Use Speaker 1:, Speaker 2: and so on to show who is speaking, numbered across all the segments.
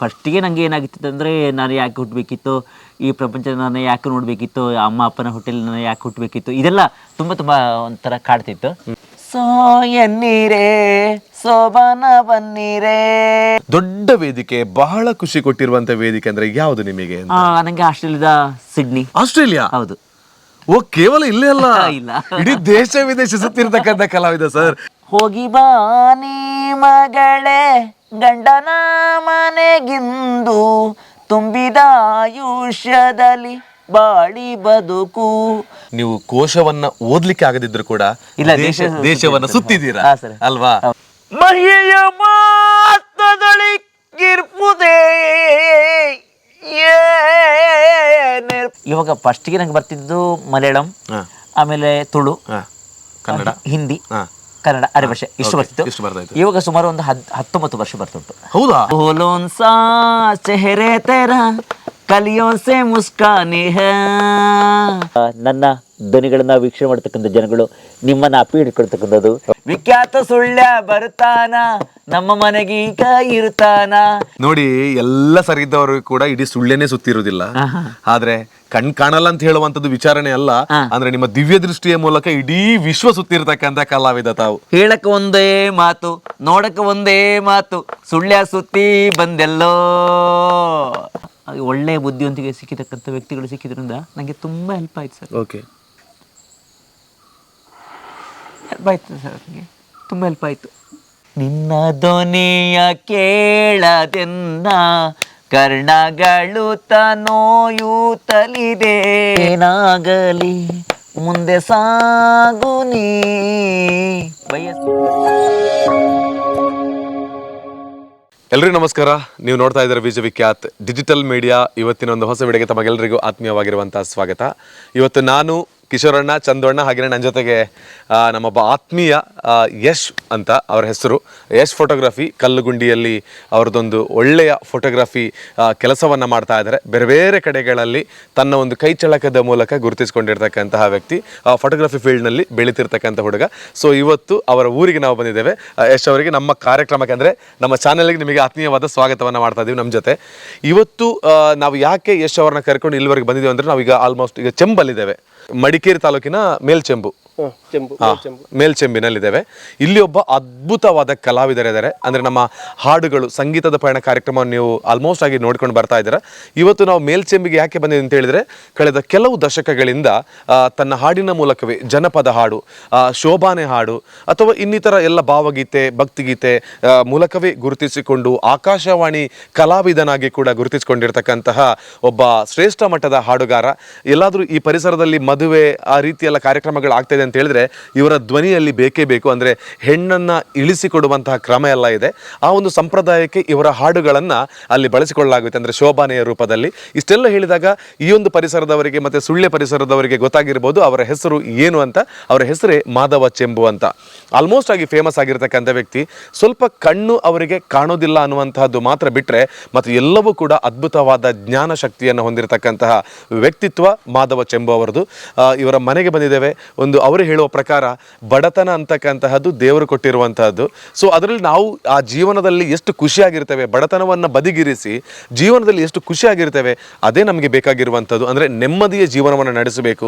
Speaker 1: ಫಸ್ಟಿಗೆ ನನಗೆ ಏನಾಗಿತ್ತು ಅಂದರೆ ನಾನು ಯಾಕೆ ಹುಟ್ಟಬೇಕಿತ್ತು, ಈ ಪ್ರಪಂಚ ನಾನು ಯಾಕೆ ನೋಡಬೇಕಿತ್ತು, ಅಮ್ಮ ಅಪ್ಪನ ಹೊಟ್ಟೆಲಿ ನಾನು ಯಾಕೆ ಹುಟ್ಟಬೇಕಿತ್ತು, ಇದೆಲ್ಲ ತುಂಬ ತುಂಬ ಒಂಥರ ಕಾಡ್ತಿತ್ತು. ಸೊ ಎನ್ನೀರೇ ಸೋಬಾನ ಬನ್ನೀರೇ.
Speaker 2: ದೊಡ್ಡ ವೇದಿಕೆ, ಬಹಳ ಖುಷಿ ಕೊಟ್ಟಿರುವಂತ ವೇದಿಕೆ ಅಂದ್ರೆ ಯಾವುದು ನಿಮಗೆ?
Speaker 1: ನನಗೆ ಆಸ್ಟ್ರೇಲಿಯಾದ ಸಿಡ್ನಿ.
Speaker 2: ಆಸ್ಟ್ರೇಲಿಯಾ?
Speaker 1: ಹೌದು.
Speaker 2: ಓ, ಕೇವಲ ಇಲ್ಲೇ ಅಲ್ಲ,
Speaker 1: ಇಲ್ಲ,
Speaker 2: ಇಡೀ ದೇಶ ವಿದೇಶ ಸುತ್ತಿರ್ತಕ್ಕಂಥ ಕಲಾವಿದ ಸರ್.
Speaker 1: ಹೋಗಿ ಬಾನಿ ಮಗಳೇ ಗಂಡನ ಮನೆಗಿಂದು, ತುಂಬಿದ ಆಯುಷ್ಯದಲ್ಲಿ ಬಾಳಿ ಬದುಕು.
Speaker 2: ನೀವು ಕೋಶವನ್ನ ಓದ್ಲಿಕ್ಕೆ ಆಗದಿದ್ರು ಕೂಡ
Speaker 1: ಇಲ್ಲ,
Speaker 2: ದೇಶವನ್ನ ಸುತ್ತಿದ್ದೀರಾ ಅಲ್ವಾ?
Speaker 1: ಮಹಿಯ ಮಾತದಳಿಗಿರ್ಪುದೇ. ಇವಾಗ ಫಸ್ಟಿಗೆ ನಂಗೆ ಬರ್ತಿದ್ದು ಮಲಯಾಳಂ, ಆಮೇಲೆ ತುಳು,
Speaker 2: ಕನ್ನಡ,
Speaker 1: ಹಿಂದಿ, ಕನ್ನಡ, ಅರೆಭಾಷೆ, ಇಷ್ಟು ಬರ್ತಿತ್ತು. ಇವಾಗ ಸುಮಾರು ಒಂದು 19 ವರ್ಷ ಬರ್ತುಂಟು.
Speaker 2: ಹೌದಾ?
Speaker 1: ಬೋಲೋನ್ ಸಾ ಚೆಹರೆ ತೆರಾ ಕಲಿಯೋನ್ ಸೆ ಮುಸ್ಕಾನೆ ಹೈ. ನನ್ನ ಧ್ವನಿಗಳನ್ನ ವೀಕ್ಷಣೆ ಮಾಡ್ತಕ್ಕಂಥ ಜನಗಳು ನಿಮ್ಮನ್ನ ಅಪ್ಪಿ ಹಿಡ್ಕೊಳ್ತಕ್ಕಂಥದ್ದು. ವಿಖ್ಯಾತ ಸುಳ್ಯ ಬರ್ತಾನ, ನಮ್ಮ ಮನೆಗೆ ಈಗ ಇರ್ತಾನ.
Speaker 2: ನೋಡಿ, ಎಲ್ಲ ಸರಿದ್ದವರು ಕೂಡ ಇಡೀ ಸುಳ್ಳೆನೆ ಸುತ್ತಿರುವುದಿಲ್ಲ, ಆದ್ರೆ ಕಣ್ ಕಾಣಲ್ಲ ಅಂತ ಹೇಳುವಂತದ್ದು ವಿಚಾರಣೆ ಅಲ್ಲ. ಅಂದ್ರೆ ನಿಮ್ಮ ದಿವ್ಯ ದೃಷ್ಟಿಯ ಮೂಲಕ ಇಡೀ ವಿಶ್ವ ಸುತ್ತಿರ್ತಕ್ಕಂಥ ಕಲಾವಿದ ತಾವು.
Speaker 1: ಹೇಳಕ್ಕೆ ಒಂದೇ ಮಾತು, ನೋಡಕ್ಕೆ ಒಂದೇ ಮಾತು, ಸುಳ್ಯ ಸುತ್ತಿ ಬಂದೆಲ್ಲೋ. ಒಳ್ಳೆ ಬುದ್ಧಿವಂತಿಗೆ ಸಿಕ್ಕಿರ್ತಕ್ಕಂಥ ವ್ಯಕ್ತಿಗಳು ಸಿಕ್ಕಿದ್ರಿಂದ ನನಗೆ ತುಂಬಾ ಹೆಲ್ಪ್ ಆಯ್ತು ಸರ್.
Speaker 2: ಓಕೆ,
Speaker 1: ಹೆಲ್ಪ್ ಆಯ್ತು ಸರ್, ನನಗೆ ತುಂಬ ಹೆಲ್ಪ್ ಆಯಿತು. ನಿನ್ನ ಧ್ವನಿಯ ಕೇಳದೆನ್ನ ಕರ್ಣಗಳು ತನೋಯುತ್ತಲಿದೆ, ಏನಾಗಲಿ ಮುಂದೆ ಸಾಗು ನೀ ಬಯಸು.
Speaker 2: ಎಲ್ರಿಗೂ ನಮಸ್ಕಾರ. ನೀವು ನೋಡ್ತಾ ಇದ್ದೀರಾ ವಿಶ್ವವಿಖ್ಯಾತ್ ಡಿಜಿಟಲ್ ಮೀಡಿಯಾ. ಇವತ್ತಿನ ಒಂದು ಹೊಸ ವಿಡಿಯೋಗೆ ತಮಗೆಲ್ಲರಿಗೂ ಆತ್ಮೀಯವಾಗಿರುವಂತಹ ಸ್ವಾಗತ. ಇವತ್ತು ನಾನು ಕಿಶೋರಣ್ಣ, ಚಂದಣ್ಣ, ಹಾಗೆಯೇ ನನ್ನ ಜೊತೆಗೆ ನಮ್ಮೊಬ್ಬ ಆತ್ಮೀಯ ಯಶ್ ಅಂತ ಅವರ ಹೆಸರು. ಯಶ್ ಫೋಟೋಗ್ರಫಿ ಕಲ್ಲುಗುಂಡಿಯಲ್ಲಿ ಅವರದೊಂದು ಒಳ್ಳೆಯ ಫೋಟೋಗ್ರಫಿ ಕೆಲಸವನ್ನು ಮಾಡ್ತಾ ಇದ್ದಾರೆ. ಬೇರೆ ಬೇರೆ ಕಡೆಗಳಲ್ಲಿ ತನ್ನ ಒಂದು ಕೈ ಚಳಕದ ಮೂಲಕ ಗುರುತಿಸಿಕೊಂಡಿರ್ತಕ್ಕಂತಹ ವ್ಯಕ್ತಿ, ಫೋಟೋಗ್ರಫಿ ಫೀಲ್ಡ್ನಲ್ಲಿ ಬೆಳೀತಿರ್ತಕ್ಕಂಥ ಹುಡುಗ. ಸೊ ಇವತ್ತು ಅವರ ಊರಿಗೆ ನಾವು ಬಂದಿದ್ದೇವೆ. ಯಶ್ ಅವರಿಗೆ ನಮ್ಮ ಕಾರ್ಯಕ್ರಮಕ್ಕೆ ಅಂದರೆ ನಮ್ಮ ಚಾನೆಲ್ಗೆ ನಿಮಗೆ ಆತ್ಮೀಯವಾದ ಸ್ವಾಗತವನ್ನು ಮಾಡ್ತಾ ಇದ್ದೀವಿ. ನಮ್ಮ ಜೊತೆ ಇವತ್ತು ನಾವು ಯಾಕೆ ಯಶ್ ಅವರನ್ನ ಕರ್ಕೊಂಡು ಇಲ್ಲಿವರೆಗೆ ಬಂದಿದ್ದೀವಿ ಅಂದರೆ, ನಾವೀಗ ಆಲ್ಮೋಸ್ಟ್ ಈಗ ಚೆಂಬಲ್ಲಿದ್ದೇವೆ, ಮಡಿಕೇರಿ ತಾಲೂಕಿನ ಮೇಲ್ಚೆಂಬು, ಮೇಲ್ಚೆಂಬಿನಲ್ಲಿದ್ದೇವೆ. ಇಲ್ಲಿ ಒಬ್ಬ ಅದ್ಭುತವಾದ ಕಲಾವಿದರಿದ್ದಾರೆ. ಅಂದರೆ ನಮ್ಮ ಹಾಡುಗಳು, ಸಂಗೀತದ ಪಯಣ ಕಾರ್ಯಕ್ರಮವನ್ನು ನೀವು ಆಲ್ಮೋಸ್ಟ್ ಆಗಿ ನೋಡ್ಕೊಂಡು ಬರ್ತಾ ಇದ್ದೀರಾ. ಇವತ್ತು ನಾವು ಮೇಲ್ಚೆಂಬಿಗೆ ಯಾಕೆ ಬಂದಿದೆ ಅಂತ ಹೇಳಿದರೆ, ಕಳೆದ ಕೆಲವು ದಶಕಗಳಿಂದ ತನ್ನ ಹಾಡಿನ ಮೂಲಕವೇ ಜನಪದ ಹಾಡು, ಶೋಭಾನೆ ಹಾಡು ಅಥವಾ ಇನ್ನಿತರ ಎಲ್ಲ ಭಾವಗೀತೆ, ಭಕ್ತಿಗೀತೆ ಮೂಲಕವೇ ಗುರುತಿಸಿಕೊಂಡು ಆಕಾಶವಾಣಿ ಕಲಾವಿದನಾಗಿ ಕೂಡ ಗುರುತಿಸಿಕೊಂಡಿರ್ತಕ್ಕಂತಹ ಒಬ್ಬ ಶ್ರೇಷ್ಠ ಮಟ್ಟದ ಹಾಡುಗಾರ. ಎಲ್ಲಾದರೂ ಈ ಪರಿಸರದಲ್ಲಿ ಮದುವೆ ಆ ರೀತಿಯೆಲ್ಲ ಕಾರ್ಯಕ್ರಮಗಳು ಆಗ್ತಾಯಿದೆ ಅಂತ ಹೇಳಿದ್ರೆ ಇವರ ಧ್ವನಿಯಲ್ಲಿ ಬೇಕೇ ಬೇಕು. ಅಂದರೆ ಹೆಣ್ಣನ್ನು ಇಳಿಸಿಕೊಡುವಂತಹ ಕ್ರಮ ಎಲ್ಲ ಇದೆ. ಆ ಒಂದು ಸಂಪ್ರದಾಯಕ್ಕೆ ಇವರ ಹಾಡುಗಳನ್ನು ಅಲ್ಲಿ ಬಳಸಿಕೊಳ್ಳಲಾಗುತ್ತೆ, ಅಂದರೆ ಶೋಭಾನೆಯ ರೂಪದಲ್ಲಿ. ಇಷ್ಟೆಲ್ಲ ಹೇಳಿದಾಗ ಈ ಒಂದು ಪರಿಸರದವರಿಗೆ ಮತ್ತು ಸುಳ್ಯ ಪರಿಸರದವರಿಗೆ ಗೊತ್ತಾಗಿರ್ಬೋದು ಅವರ ಹೆಸರು ಏನು ಅಂತ. ಅವರ ಹೆಸರೇ ಮಾಧವ ಚೆಂಬು ಅಂತ. ಆಲ್ಮೋಸ್ಟ್ ಆಗಿ ಫೇಮಸ್ ಆಗಿರ್ತಕ್ಕಂಥ ವ್ಯಕ್ತಿ. ಸ್ವಲ್ಪ ಕಣ್ಣು ಅವರಿಗೆ ಕಾಣೋದಿಲ್ಲ ಅನ್ನುವಂತಹದ್ದು ಮಾತ್ರ ಬಿಟ್ಟರೆ ಮತ್ತು ಎಲ್ಲವೂ ಕೂಡ ಅದ್ಭುತವಾದ ಜ್ಞಾನ ಶಕ್ತಿಯನ್ನು ಹೊಂದಿರತಕ್ಕಂತಹ ವ್ಯಕ್ತಿತ್ವ ಮಾಧವ ಚೆಂಬು ಅವರದು. ಇವರ ಮನೆಗೆ ಬಂದಿದ್ದೇವೆ. ಒಂದು ಅವರು ಹೇಳುವ ಪ್ರಕಾರ ಬಡತನ ಅಂತಕ್ಕಂತಹದ್ದು ದೇವರು ಕೊಟ್ಟಿರುವಂತಹದ್ದು. ಸೊ ಅದರಲ್ಲಿ ನಾವು ಆ ಜೀವನದಲ್ಲಿ ಎಷ್ಟು ಖುಷಿಯಾಗಿರ್ತೇವೆ, ಬಡತನವನ್ನು ಬದಿಗಿರಿಸಿ ಜೀವನದಲ್ಲಿ ಎಷ್ಟು ಖುಷಿಯಾಗಿರ್ತೇವೆ, ಅದೇ ನಮಗೆ ಬೇಕಾಗಿರುವಂಥದ್ದು. ಅಂದರೆ ನೆಮ್ಮದಿಯ ಜೀವನವನ್ನು ನಡೆಸಬೇಕು.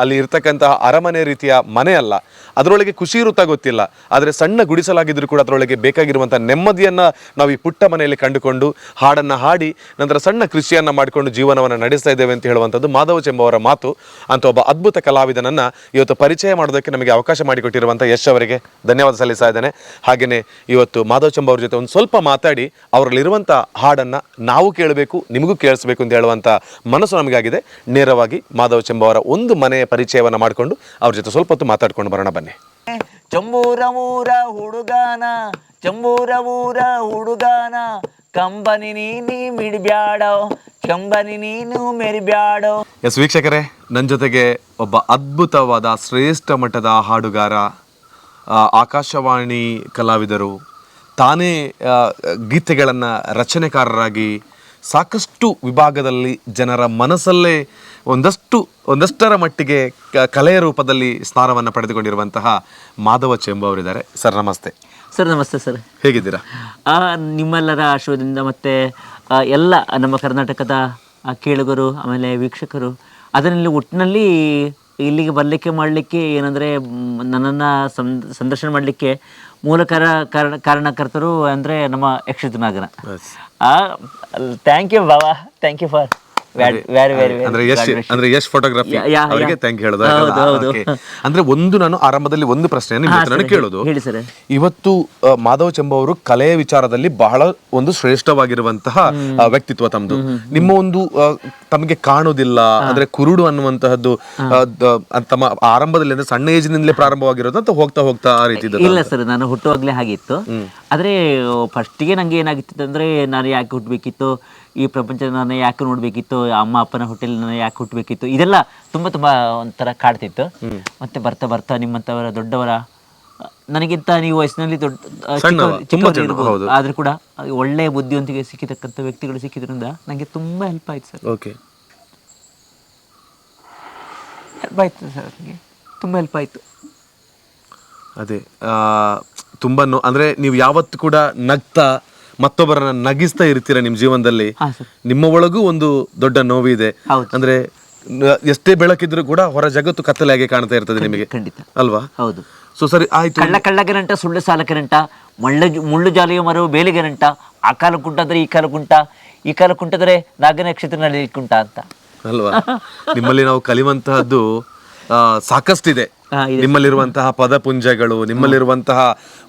Speaker 2: ಅಲ್ಲಿ ಇರ್ತಕ್ಕಂತಹ ಅರಮನೆ ರೀತಿಯ ಮನೆ ಅಲ್ಲ, ಅದರೊಳಗೆ ಖುಷಿ ಇರುತ್ತಾ ಗೊತ್ತಿಲ್ಲ, ಆದರೆ ಸಣ್ಣ ಗುಡಿಸಲಾಗಿದ್ದರೂ ಕೂಡ ಅದರೊಳಗೆ ಬೇಕಾಗಿರುವಂಥ ನೆಮ್ಮದಿಯನ್ನು ನಾವು ಈ ಪುಟ್ಟ ಮನೆಯಲ್ಲಿ ಕಂಡುಕೊಂಡು ಹಾಡನ್ನು ಹಾಡಿ ನಂತರ ಸಣ್ಣ ಕೃಷಿಯನ್ನು ಮಾಡಿಕೊಂಡು ಜೀವನವನ್ನು ನಡೆಸ್ತಾ ಇದ್ದೇವೆ ಅಂತ ಹೇಳುವಂಥದ್ದು ಮಾಧವ ಚೆಂಬು ಅವರ ಮಾತು. ಅಂತ ಒಬ್ಬ ಅದ್ಭುತ ಕಲಾವಿದನನ್ನು ಇವತ್ತು ಪರಿಚಯ ಮಾಡೋದಕ್ಕೆ ನಮಗೆ ಅವಕಾಶ ಮಾಡಿಕೊಟ್ಟಿರುವಂಥ ಯಶ್ ಅವರಿಗೆ ಧನ್ಯವಾದ ಸಲ್ಲಿಸ್ತಾ ಇದ್ದೇನೆ. ಹಾಗೆಯೇ ಇವತ್ತು ಮಾಧವ ಚೆಂಬು ಅವ್ರ ಜೊತೆ ಒಂದು ಸ್ವಲ್ಪ ಮಾತಾಡಿ ಅವರಲ್ಲಿರುವಂಥ ಹಾಡನ್ನು ನಾವು ಕೇಳಬೇಕು, ನಿಮಗೂ ಕೇಳಿಸ್ಬೇಕು ಅಂತ ಹೇಳುವಂಥ ಮನಸ್ಸು ನಮಗಾಗಿದೆ. ನೇರವಾಗಿ ಮಾಧವ ಚೆಂಬು ಅವರ ಒಂದು ಮನೆಯ ಪರಿಚಯವನ್ನು ಮಾಡಿಕೊಂಡು ಅವ್ರ ಜೊತೆ ಸ್ವಲ್ಪ ಹೊತ್ತು ಮಾತಾಡ್ಕೊಂಡು ಬರೋಣ ಬನ್ನಿ.
Speaker 1: ಚಂಬೂರ ಊರ ಹುಡುಗಾನ, ಚಂಬೂರ ಊರ ಹುಡುಗಾನ, ಕಂಬನಿ ನೀ ಮಿಡಿಬ್ಯಾಡೋ, ಕಂಬನಿ ನೀನು ಮೆರಿಬ್ಯಾಡೋ.
Speaker 2: ಎಸ್ ವೀಕ್ಷಕರೇ, ನನ್ನ ಜೊತೆಗೆ ಒಬ್ಬ ಅದ್ಭುತವಾದ ಶ್ರೇಷ್ಠ ಮಟ್ಟದ ಹಾಡುಗಾರ, ಆಕಾಶವಾಣಿ ಕಲಾವಿದರು, ತಾನೇ ಗೀತೆಗಳನ್ನು ರಚನೆಕಾರರಾಗಿ ಸಾಕಷ್ಟು ವಿಭಾಗದಲ್ಲಿ ಜನರ ಮನಸ್ಸಲ್ಲೇ ಒಂದಷ್ಟರ ಮಟ್ಟಿಗೆ ಕಲೆಯ ರೂಪದಲ್ಲಿ ಸ್ಥಾನವನ್ನು ಪಡೆದುಕೊಂಡಿರುವಂತಹ ಮಾಧವ ಚೆಂಬು ಅವರಿದ್ದಾರೆ. ಸರ್ ನಮಸ್ತೆ.
Speaker 1: ಸರ್ ನಮಸ್ತೆ ಸರ್.
Speaker 2: ಹೇಗಿದ್ದೀರಾ?
Speaker 1: ನಿಮ್ಮೆಲ್ಲರ ಆಶೀರ್ವಾದದಿಂದ ಮತ್ತು ಎಲ್ಲ ನಮ್ಮ ಕರ್ನಾಟಕದ ಕೇಳುಗರು ಆಮೇಲೆ ವೀಕ್ಷಕರು ಅದರಲ್ಲಿ ಒಟ್ಟಿನಲ್ಲಿ ಇಲ್ಲಿಗೆ ಬರಲಿಕ್ಕೆ ಮಾಡಲಿಕ್ಕೆ ಏನಂದರೆ ನನ್ನನ್ನು ಸಂದರ್ಶನ ಮಾಡಲಿಕ್ಕೆ ಮೂಲ ಕಾರಣಕರ್ತರು ಅಂದರೆ ನಮ್ಮ ಯಕ್ಷಿತ್ ನಾಗನ. ಥ್ಯಾಂಕ್ ಯು ಬಾಬಾ, ಥ್ಯಾಂಕ್ ಯು ಫಾರ್
Speaker 2: ಅಂದ್ರೆ ಯಶ್ ಫೋಟೋಗ್ರಫಿ ಅವರಿಗೆ ಥ್ಯಾಂಕ್ ಹೇಳೋದು. ಅಂದ್ರೆ ನಾನು ಆರಂಭದಲ್ಲಿ ಒಂದು ಪ್ರಶ್ನೆಯನ್ನು ನನಗೆ ಕೇಳೋದು, ಇವತ್ತು ಮಾಧವ ಚೆಂಬು ಅವರು ಕಲೆಯ ವಿಚಾರದಲ್ಲಿ ಬಹಳ ಒಂದು ಶ್ರೇಷ್ಠವಾಗಿರುವಂತಹ ವ್ಯಕ್ತಿತ್ವ ತಮ್ದು. ನಿಮ್ಮ ಒಂದು ತಮಗೆ ಕಾಣುವುದಿಲ್ಲ ಅಂದ್ರೆ ಕುರುಡು ಅನ್ನುವಂತಹದ್ದು ತಮ್ಮ ಆರಂಭದಲ್ಲಿ ಅಂದ್ರೆ ಸಣ್ಣ ಏಜಿನಿಂದಲೇ ಪ್ರಾರಂಭವಾಗಿರೋದು ಅಂತ ಹೋಗ್ತಾ ಹೋಗ್ತಾ ಆ ರೀತಿ?
Speaker 1: ಇಲ್ಲ ಸರ್, ನಾನು ಹುಟ್ಟುವಾಗ್ಲೇ ಹಾಗಿತ್ತು. ಆದ್ರೆ ಫಸ್ಟಿಗೆ ನಂಗೆ ಏನಾಗಿತ್ತು ಅಂದ್ರೆ, ನಾನು ಯಾಕೆ ಹುಟ್ಟಬೇಕಿತ್ತು, ಈ ಪ್ರಪಂಚ ನಾನು ಯಾಕೆ ನೋಡ್ಬೇಕಿತ್ತು, ಅಮ್ಮ ಅಪ್ಪನ ಹೋಟೆಲ್ ನಾನು ಯಾಕೆ ಹುಟ್ಟಬೇಕಿತ್ತು, ಇದೆಲ್ಲ ತುಂಬ ತುಂಬ ಒಂಥರ ಕಾಡ್ತಿತ್ತು. ಮತ್ತೆ ಬರ್ತಾ ಬರ್ತಾ ನಿಮ್ಮಂಥವರ ದೊಡ್ಡವರ, ನನಗಿಂತ ನೀವು ವಯಸ್ಸಿನಲ್ಲಿ ಚಿಕ್ಕವರಿರ್ಬೋದು ಆದ್ರೂ ಕೂಡ ಒಳ್ಳೆಯ ಬುದ್ಧಿವಂತಿಗೆ ಸಿಕ್ಕಿತಕ್ಕಂಥ ವ್ಯಕ್ತಿಗಳು ಸಿಕ್ಕಿದ್ರಿಂದ ನನಗೆ ತುಂಬ ಹೆಲ್ಪ್ ಆಯ್ತು ಸರ್. ಹೆಲ್ಪ್ ಆಯ್ತು ಸರ್, ನನಗೆ ತುಂಬ ಹೆಲ್ಪ್ ಆಯ್ತು.
Speaker 2: ಅದೇ ತುಂಬಾ ಅಂದ್ರೆ ನೀವು ಯಾವತ್ತು ಕೂಡ ನಗ್ತಾ ಮತ್ತೊಬ್ಬರನ್ನ ನಗಿಸ್ತಾ ಇರ್ತೀರ ನಿಮ್ಮ ಜೀವನದಲ್ಲಿ. ನಿಮ್ಮ ಒಳಗೂ ಒಂದು ದೊಡ್ಡ ನೋವಿದೆ ಅಂದ್ರೆ, ಎಷ್ಟೇ ಬೆಳಕಿದ್ರು ಕೂಡ ಹೊರ ಜಗತ್ತು ಕತ್ತಲಾಗಿ ಕಾಣ್ತಾ ಇರ್ತದೆ ನಿಮಗೆ,
Speaker 1: ಖಂಡಿತ
Speaker 2: ಅಲ್ವಾ?
Speaker 1: ಹೌದು.
Speaker 2: ಸೊ ಸರಿ ಆಯ್ತು.
Speaker 1: ಕಳ್ಳಗೆರಂಟ ಸುಳ್ಳು ಸಾಲಕೆರಂಟ ಮುಳ್ಳು ಜಾಲಿಯ ಮರವು ಬೇಲಿಗೆರಂಟ, ಆ ಕಾಲ ಕುಂಟಾದ್ರೆ ಈ ಕಾಲ ಕುಂಟ, ಈ ಕಾಲ ಕುಂಟಾದ್ರೆ ನಾಗ ನಕ್ಷತ್ರನಲ್ಲಿ ಕುಂಟ ಅಂತ,
Speaker 2: ಅಲ್ವಾ? ನಿಮ್ಮಲ್ಲಿ ನಾವು ಕಲಿಯುವಂತಹದ್ದು ಸಾಕಷ್ಟಿದೆ. ನಿಮ್ಮಲ್ಲಿರುವಂತಹ ಪದಪುಂಜಗಳು, ನಿಮ್ಮಲ್ಲಿರುವಂತಹ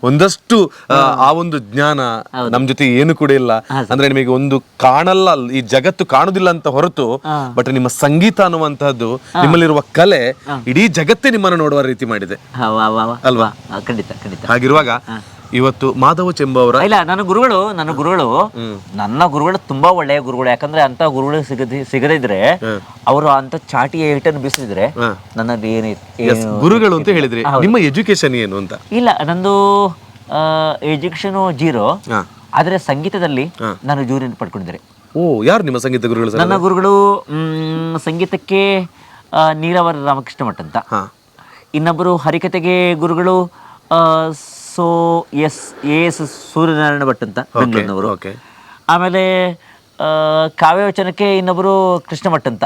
Speaker 2: ಒಂದಷ್ಟು ಆ ಒಂದು ಜ್ಞಾನ ನಮ್ ಜೊತೆ ಏನು ಕೂಡ ಇಲ್ಲ. ಅಂದ್ರೆ ನಿಮಗೆ ಒಂದು ಕಾಣಲ್ಲ, ಈ ಜಗತ್ತು ಕಾಣುದಿಲ್ಲ ಅಂತ ಹೊರತು, ಬಟ್ ನಿಮ್ಮ ಸಂಗೀತ ಅನ್ನುವಂತಹದ್ದು, ನಿಮ್ಮಲ್ಲಿರುವ ಕಲೆ ಇಡೀ ಜಗತ್ತೇ ನಿಮ್ಮನ್ನು ನೋಡುವ ರೀತಿ ಮಾಡಿದೆ, ಅಲ್ವಾ?
Speaker 1: ಖಂಡಿತ ಖಂಡಿತ.
Speaker 2: ಹಾಗಿರುವಾಗ ಇವತ್ತು ಮಾಧವ ಚೆಂಬು ಅವರ
Speaker 1: ಇಲ್ಲ, ನನ್ನ ಗುರುಗಳು ತುಂಬಾ ಒಳ್ಳೆಯ ಗುರುಗಳು. ಯಾಕಂದ್ರೆ ಅಂತ ಗುರುಗಳು ಸಿಗದಿದ್ರೆ, ಅವರು ಅಂತ ಚಾಟಿ ಏಟನ್ನು ಬೀಸಿದ್ರೆ ನನ್ನಲ್ಲಿ
Speaker 2: ಗುರುಗಳು ಅಂತ ಹೇಳಿದ್ರಿ. ನಿಮ್ಮ ಎಜುಕೇಶನ್ ಏನು ಅಂತ?
Speaker 1: ಇಲ್ಲ, ನಂದು ಎಜುಕೇಶನ್ 0, ಆದ್ರೆ ಸಂಗೀತದಲ್ಲಿ ನಾನು ಜೂರಿಯನ್ನು ಪಡ್ಕೊಂಡಿದ್ದೆ.
Speaker 2: ಓ, ಯಾರು ನಿಮ್ಮ ಸಂಗೀತ ಗುರುಗಳು?
Speaker 1: ನನ್ನ ಗುರುಗಳು ಸಂಗೀತಕ್ಕೆ ನೀರಾವರ ರಾಮಕೃಷ್ಣ ಮಠ ಅಂತ, ಇನ್ನೊಬ್ಬರು ಹರಿಕತೆಗೆ ಗುರುಗಳು ಎಸ್ ಸೂರ್ಯನಾರಾಯಣ ಭಟ್ ಅಂತ ಬೆಂಗಳೂರಿನವರು. ಆಮೇಲೆ ಕಾವ್ಯವಚನಕ್ಕೆ ಇನ್ನೊಬ್ಬರು ಕೃಷ್ಣ ಭಟ್ ಅಂತ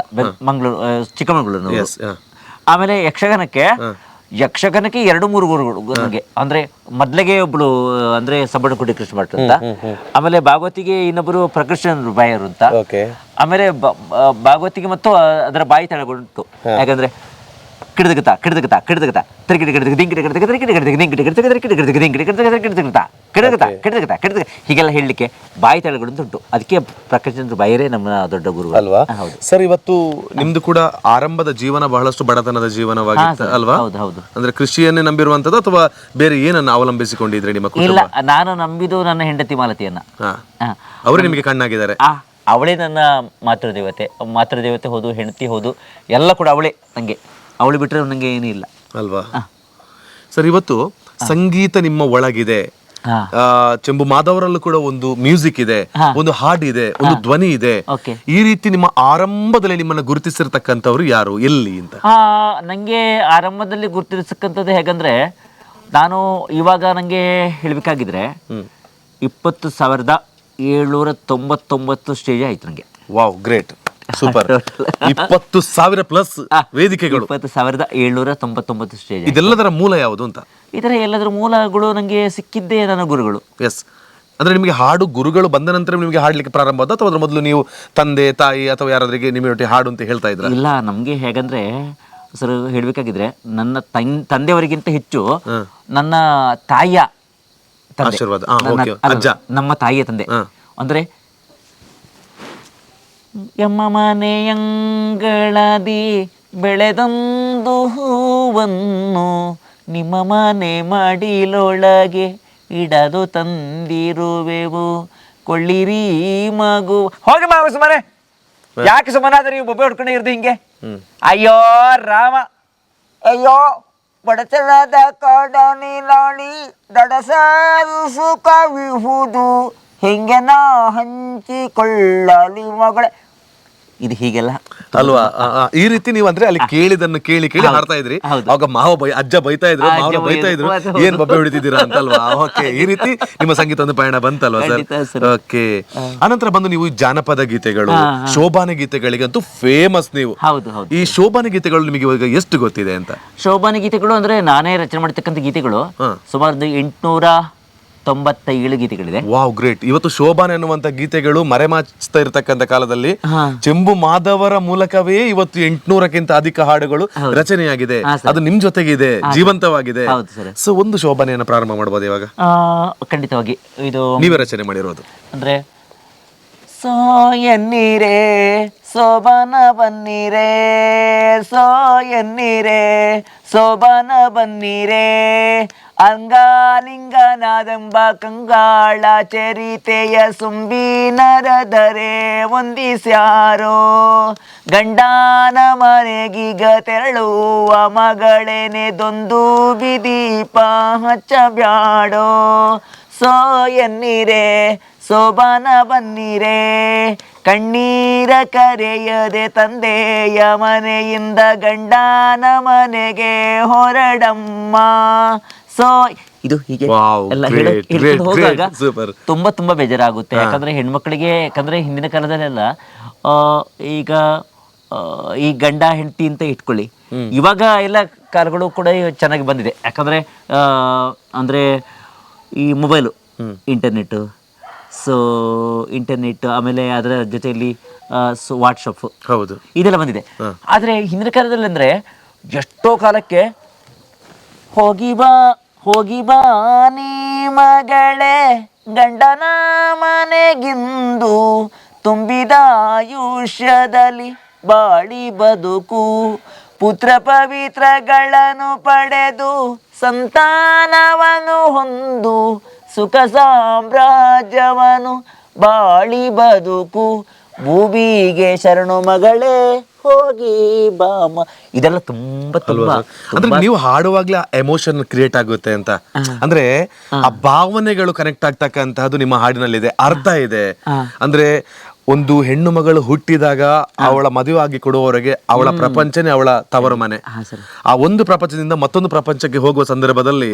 Speaker 1: ಚಿಕ್ಕಮಗಳೂರಿನವರು. ಆಮೇಲೆ ಯಕ್ಷಗಾನಕ್ಕೆ 2-3 ಗುರುಗಳು ನನಗೆ. ಅಂದ್ರೆ ಮೊದ್ಲಿಗೆ ಒಬ್ಳು ಅಂದ್ರೆ ಸಬ್ಬಣಕುಡಿ ಕೃಷ್ಣ ಭಟ್ ಅಂತ, ಆಮೇಲೆ ಭಾಗವತಿಗೆ ಇನ್ನೊಬ್ಬರು ಪ್ರಕೃಷ್ಣ ಬಾಯರು ಅಂತ, ಆಮೇಲೆ ಭಾಗವತಿಗೆ ಮತ್ತು ಅದರ ಬಾಯಿ ತಳಗೊಂಡು. ಯಾಕಂದ್ರೆ ಕಿಡದಗತಾ ಹೀಗೆಲ್ಲ ಹೇಳಲಿಕ್ಕೆ ಬಾಯಿ ತಳಗಳು ಉಂಟು. ಅದಕ್ಕೆ ಪ್ರಕಾಶಚಂದ್ರ ಬಾಯರೇ ನಮ್ಮ ದೊಡ್ಡ ಗುರು,
Speaker 2: ಅಲ್ವಾ? ಸರ್, ಇವತ್ತು ನಿಮ್ದು ಕೂಡ ಆರಂಭದ ಜೀವನ ಬಹಳಷ್ಟು ಬಡತನದ ಜೀವನವಾಗಿತ್ತು, ಅಲ್ವಾ?
Speaker 1: ಹೌದು.
Speaker 2: ಅಂದ್ರೆ ಕೃಷಿಯನ್ನೇ ನಂಬಿರುವಂತದ್ದು ಅಥವಾ ಬೇರೆ ಏನನ್ನ ಅವಲಂಬಿಸಿಕೊಂಡಿದ್ರೆ ನಿಮ್ಮ ಕುಟುಂಬ?
Speaker 1: ಇಲ್ಲ, ನಾನು ನಂಬಿದ್ದು ನನ್ನ ಹೆಂಡತಿ ಮಾಲತಿಯನ್ನ.
Speaker 2: ಅವರೇ ನಿಮಗೆ ಕಣ್ಣಾಗಿದ್ದಾರೆ?
Speaker 1: ಅವಳೇ ನನ್ನ ಮಾತೃದೇವತೆ ಹೌದು, ಹೆಂಡತಿ ಹೌದು, ಎಲ್ಲ ಕೂಡ ಅವಳೇ ನಂಗೆ. ಅವಳು ಬಿಟ್ಟರೆ ನನಗೆ ಏನೂ ಇಲ್ಲ,
Speaker 2: ಅಲ್ವಾ? ಸರ್, ಇವತ್ತು ಸಂಗೀತ ನಿಮ್ಮ ಒಳಗಿದೆ. ಚೆಂಬು ಮಾಧವರಲ್ಲೂ ಕೂಡ ಒಂದು ಮ್ಯೂಸಿಕ್ ಇದೆ, ಒಂದು ಹಾಡ್ ಇದೆ, ಒಂದು ಧ್ವನಿ ಇದೆ. ಈ ರೀತಿ ನಿಮ್ಮ ಆರಂಭದಲ್ಲಿ ನಿಮ್ಮನ್ನ ಗುರುತಿಸಿರ್ತಕ್ಕಂಥವ್ರು ಯಾರು, ಎಲ್ಲಿ ಅಂತ?
Speaker 1: ನಂಗೆ ಆರಂಭದಲ್ಲಿ ಗುರುತಿಸತಕ್ಕಂಥದ್ದು ಹೇಗಂದ್ರೆ, ನಾನು ಇವಾಗ ನಂಗೆ ಹೇಳ್ಬೇಕಾಗಿದ್ರೆ 20,799 ಸ್ಟೇಜ್ ಆಯ್ತು ನಂಗೆ.
Speaker 2: Wow, great, super. 20,000 ಪ್ಲಸ್ ವೇದಿಕೆಗಳು,
Speaker 1: 20,799 ಸ್ಟೇಜ್.
Speaker 2: ಇದೆಲ್ಲದರ ಮೂಲ ಯಾವುದು ಅಂತ?
Speaker 1: ಇದರ ಎಲ್ಲದರ ಮೂಲಗಳು ನನಗೆ ಸಿಕ್ಕಿದ್ದೇ ನನ್ನ ಗುರುಗಳು.
Speaker 2: ಎಸ್, ಅಂದ್ರೆ ನಿಮಗೆ ಹಾಡು ಗುರುಗಳು ಬಂದ ನಂತರ ನಿಮಗೆ ಹಾಡ್ಲಿಕ್ಕೆ ಪ್ರಾರಂಭ ಆದ, ಅಥವಾ ಅದ್ರ ಮೊದಲು ನೀವು ತಂದೆ ತಾಯಿ ಅಥವಾ ಯಾರಾದ್ರಿಗೆ ನಿಮಗೆ ಹಾಡು ಅಂತ ಹೇಳ್ತಾ ಇದ್ರ?
Speaker 1: ಇಲ್ಲ, ನಮ್ಗೆ ಹೇಗಂದ್ರೆ ಸರ್ ಹೇಳ್ಬೇಕಾಗಿದ್ರೆ, ನನ್ನ ತಂದೆಯವರಿಗಿಂತ ಹೆಚ್ಚು ನನ್ನ ತಾಯಿಯ
Speaker 2: ಆಶೀರ್ವಾದ,
Speaker 1: ನಮ್ಮ ತಾಯಿಯ ತಂದೆ ಅಂದ್ರೆ, ಎಮ್ಮ ಮನೆಯಂಗಳದಿ ಬೆಳೆದೊಂದು ಹೂವನ್ನು ನಿಮ್ಮ ಮನೆ ಮಡಿಲೊಳಗೆ ಇಡದು ತಂದಿರುವೆವು, ಕೊಳ್ಳಿರಿ ಮಗು. ಹೋಗಿ ಮಾವ ಸುಮ್ಮನೆ, ಯಾಕೆ ಸುಮ್ಮನಾದ್ರೆ ನೀವು ಬೊಬ್ಬೆ ಹೊಡ್ಕೊಂಡೇ ಇರ್ದು ಹಿಂಗೆ? ಅಯ್ಯೋ ರಾಮ, ಅಯ್ಯೋ ಬಡತನದ ಕಾಡನಿಲಾಳಿ ದಡಸಾರು ಸುಖವಿಹುದು, ಹಿಂಗೆ ನಾ ಹಂಚಿಕೊಳ್ಳಲಿ ಮಗಳೇ. ಇದು ಹೀಗೆಲ್ಲ
Speaker 2: ಅಲ್ವಾ ಈ ರೀತಿ ನೀವು ಅಂದ್ರೆ ಅಲ್ಲಿ ಕೇಳಿದನ್ನು ಕೇಳಿ ಕೇಳಿ ಹಾಡ್ತಾ ಇದ್ರಿ. ಅವಾಗ ಅಜ್ಜ ಬೈತಾ ಇದ್ರು, ಮಾವ ಬೈತಾ ಇದ್ರು, ಏನ್ ಬಬ್ಬೆ ಹೊಡಿತಿದ್ದೀರಾ ಅಂತಲ್ವಾ? ಓಕೆ, ಈ ರೀತಿ ನಿಮ್ಮ ಸಂಗೀತ ಒಂದು ಪಯಣ ಬಂತಲ್ವಾ ಸರ್? ಓಕೆ. ಅನಂತರ ಬಂದು ನೀವು ಜಾನಪದ ಗೀತೆಗಳು, ಶೋಭಾನೆ ಗೀತೆಗಳಿಗಂತೂ ಫೇಮಸ್ ನೀವು. ಈ ಶೋಭಾನೆ ಗೀತೆಗಳು ನಿಮಗೆ ಇವಾಗ ಎಷ್ಟು ಗೊತ್ತಿದೆ ಅಂತ?
Speaker 1: ಶೋಭಾನೆ ಗೀತೆಗಳು ಅಂದ್ರೆ ನಾನೇ ರಚನೆ ಮಾಡಿರ್ತಕ್ಕಂಥ ಗೀತೆಗಳು ಸುಮಾರು 897 ಗೀತೆಗಳಿದೆ.
Speaker 2: Wow, great. ಇವತ್ತು ಶೋಭಾನೆ ಅನ್ನುವಂತ ಗೀತೆಗಳು ಮರೆಮಾಚ್ತಾ ಇರತಕ್ಕಂತ ಕಾಲದಲ್ಲಿ ಚೆಂಬು ಮಾಧವರ ಮೂಲಕವೇ ಇವತ್ತು 800ಕ್ಕಿಂತ ಅಧಿಕ ಹಾಡುಗಳು ರಚನೆಯಾಗಿದೆ. ಅದು ನಿಮ್ ಜೊತೆಗಿದೆ, ಜೀವಂತವಾಗಿದೆ. ಸೊ ಒಂದು ಶೋಭಾನೆಯನ್ನು ಪ್ರಾರಂಭ ಮಾಡಬಹುದು ಇವಾಗ?
Speaker 1: ಖಂಡಿತವಾಗಿ. ಇದು
Speaker 2: ನೀವೇ ರಚನೆ ಮಾಡಿರೋದು
Speaker 1: ಅಂದ್ರೆ ಸೋ ಎನ್ನೀರೇ ಸೋಬಾನ ಬನ್ನೀರೇ, ಸೋ ಎನ್ನೀರೇ ಸೋಬಾನ ಬನ್ನೀರೇ, ಅಂಗಾಲಿಂಗನಾದಂಬ ಕಂಗಾಳ ಚರಿತೆಯ ಸುಂಬಿನರದರೆ ಒಂದಿಸ್ಯಾರೋ, ಗಂಡನ ಮನೆಗೀಗ ತೆರಳುವ ಮಗಳೇನೆದೊಂದು ಬಿದೀಪ ಹಚ್ಚಬ್ಯಾಡೋ, ಸೋ ಎನ್ನೀರೇ ಸೋಬಾನ ಬನ್ನೀರೇ, ಕಣ್ಣೀರ ಕರೆಯದೆ ತಂದೆಯ ಮನೆಯಿಂದ ಗಂಡನ ಮನೆಗೆ ಹೊರಡಮ್ಮ. ಸೊ ಇದು ಹೀಗೆ ಎಲ್ಲ ಹೇಳ್ಕೊಂಡು ಹೋಗುವಾಗ ತುಂಬಾ ಬೇಜಾರಾಗುತ್ತೆ. ಯಾಕಂದ್ರೆ ಹೆಣ್ಮಕ್ಳಿಗೆ, ಯಾಕಂದ್ರೆ ಹಿಂದಿನ ಕಾಲದಲ್ಲೆಲ್ಲ ಈಗ ಈ ಗಂಡ ಹೆಂಡತಿ ಅಂತ ಇಟ್ಕೊಳ್ಳಿ, ಇವಾಗ ಎಲ್ಲ ಕಾಲಗಳು ಕೂಡ ಚೆನ್ನಾಗಿ ಬಂದಿದೆ. ಯಾಕಂದ್ರೆ ಅಂದ್ರೆ ಈ ಮೊಬೈಲು, ಇಂಟರ್ನೆಟ್, ಸೊ ಇಂಟರ್ನೆಟ್, ಆಮೇಲೆ ಅದರ ಜೊತೆಯಲ್ಲಿ ವಾಟ್ಸಪ್,
Speaker 2: ಹೌದು,
Speaker 1: ಇದೆಲ್ಲ ಬಂದಿದೆ. ಆದ್ರೆ ಹಿಂದಿನ ಕಾಲದಲ್ಲಿ ಅಂದ್ರೆ ಎಷ್ಟೋ ಕಾಲಕ್ಕೆ ಹೋಗಿ ಬಾ ನೀ ಮಗಳೇ ಗಂಡನ ಮನೆಗಿಂದು, ತುಂಬಿದ ಆಯುಷ್ಯದಲ್ಲಿ ಬಾಳಿ ಬದುಕು, ಪುತ್ರ ಪವಿತ್ರಗಳನ್ನು ಪಡೆದು ಸಂತಾನವನ್ನು ಹೊಂದು, ಸುಖ ಸಾಮ್ರಾಜ್ಯವನು ಬಾಳಿ ಬದುಕು, ಭೂಮಿಗೆ ಶರಣು ಮಗಳೇ ಹೋಗಿ ಬಾಮ. ಇದೆಲ್ಲ ತುಂಬಾ
Speaker 2: ಅಂದ್ರೆ ನೀವು ಹಾಡುವಾಗ್ಲೇ ಎಮೋಷನ್ ಕ್ರಿಯೇಟ್ ಆಗುತ್ತೆ ಅಂತ, ಅಂದ್ರೆ ಆ ಭಾವನೆಗಳು ಕನೆಕ್ಟ್ ಆಗ್ತಕ್ಕಂತಹದ್ದು ನಿಮ್ಮ ಹಾಡಿನಲ್ಲಿದೆ, ಅರ್ಥ ಇದೆ. ಅಂದ್ರೆ ಒಂದು ಹೆಣ್ಣು ಮಗಳು ಹುಟ್ಟಿದಾಗ ಅವಳ ಮದುವೆ ಆಗಿ ಕೊಡುವವರೆಗೆ ಅವಳ ಪ್ರಪಂಚನೇ ಅವಳ ತವರು ಮನೆ. ಆ ಒಂದು ಪ್ರಪಂಚದಿಂದ ಮತ್ತೊಂದು ಪ್ರಪಂಚಕ್ಕೆ ಹೋಗುವ ಸಂದರ್ಭದಲ್ಲಿ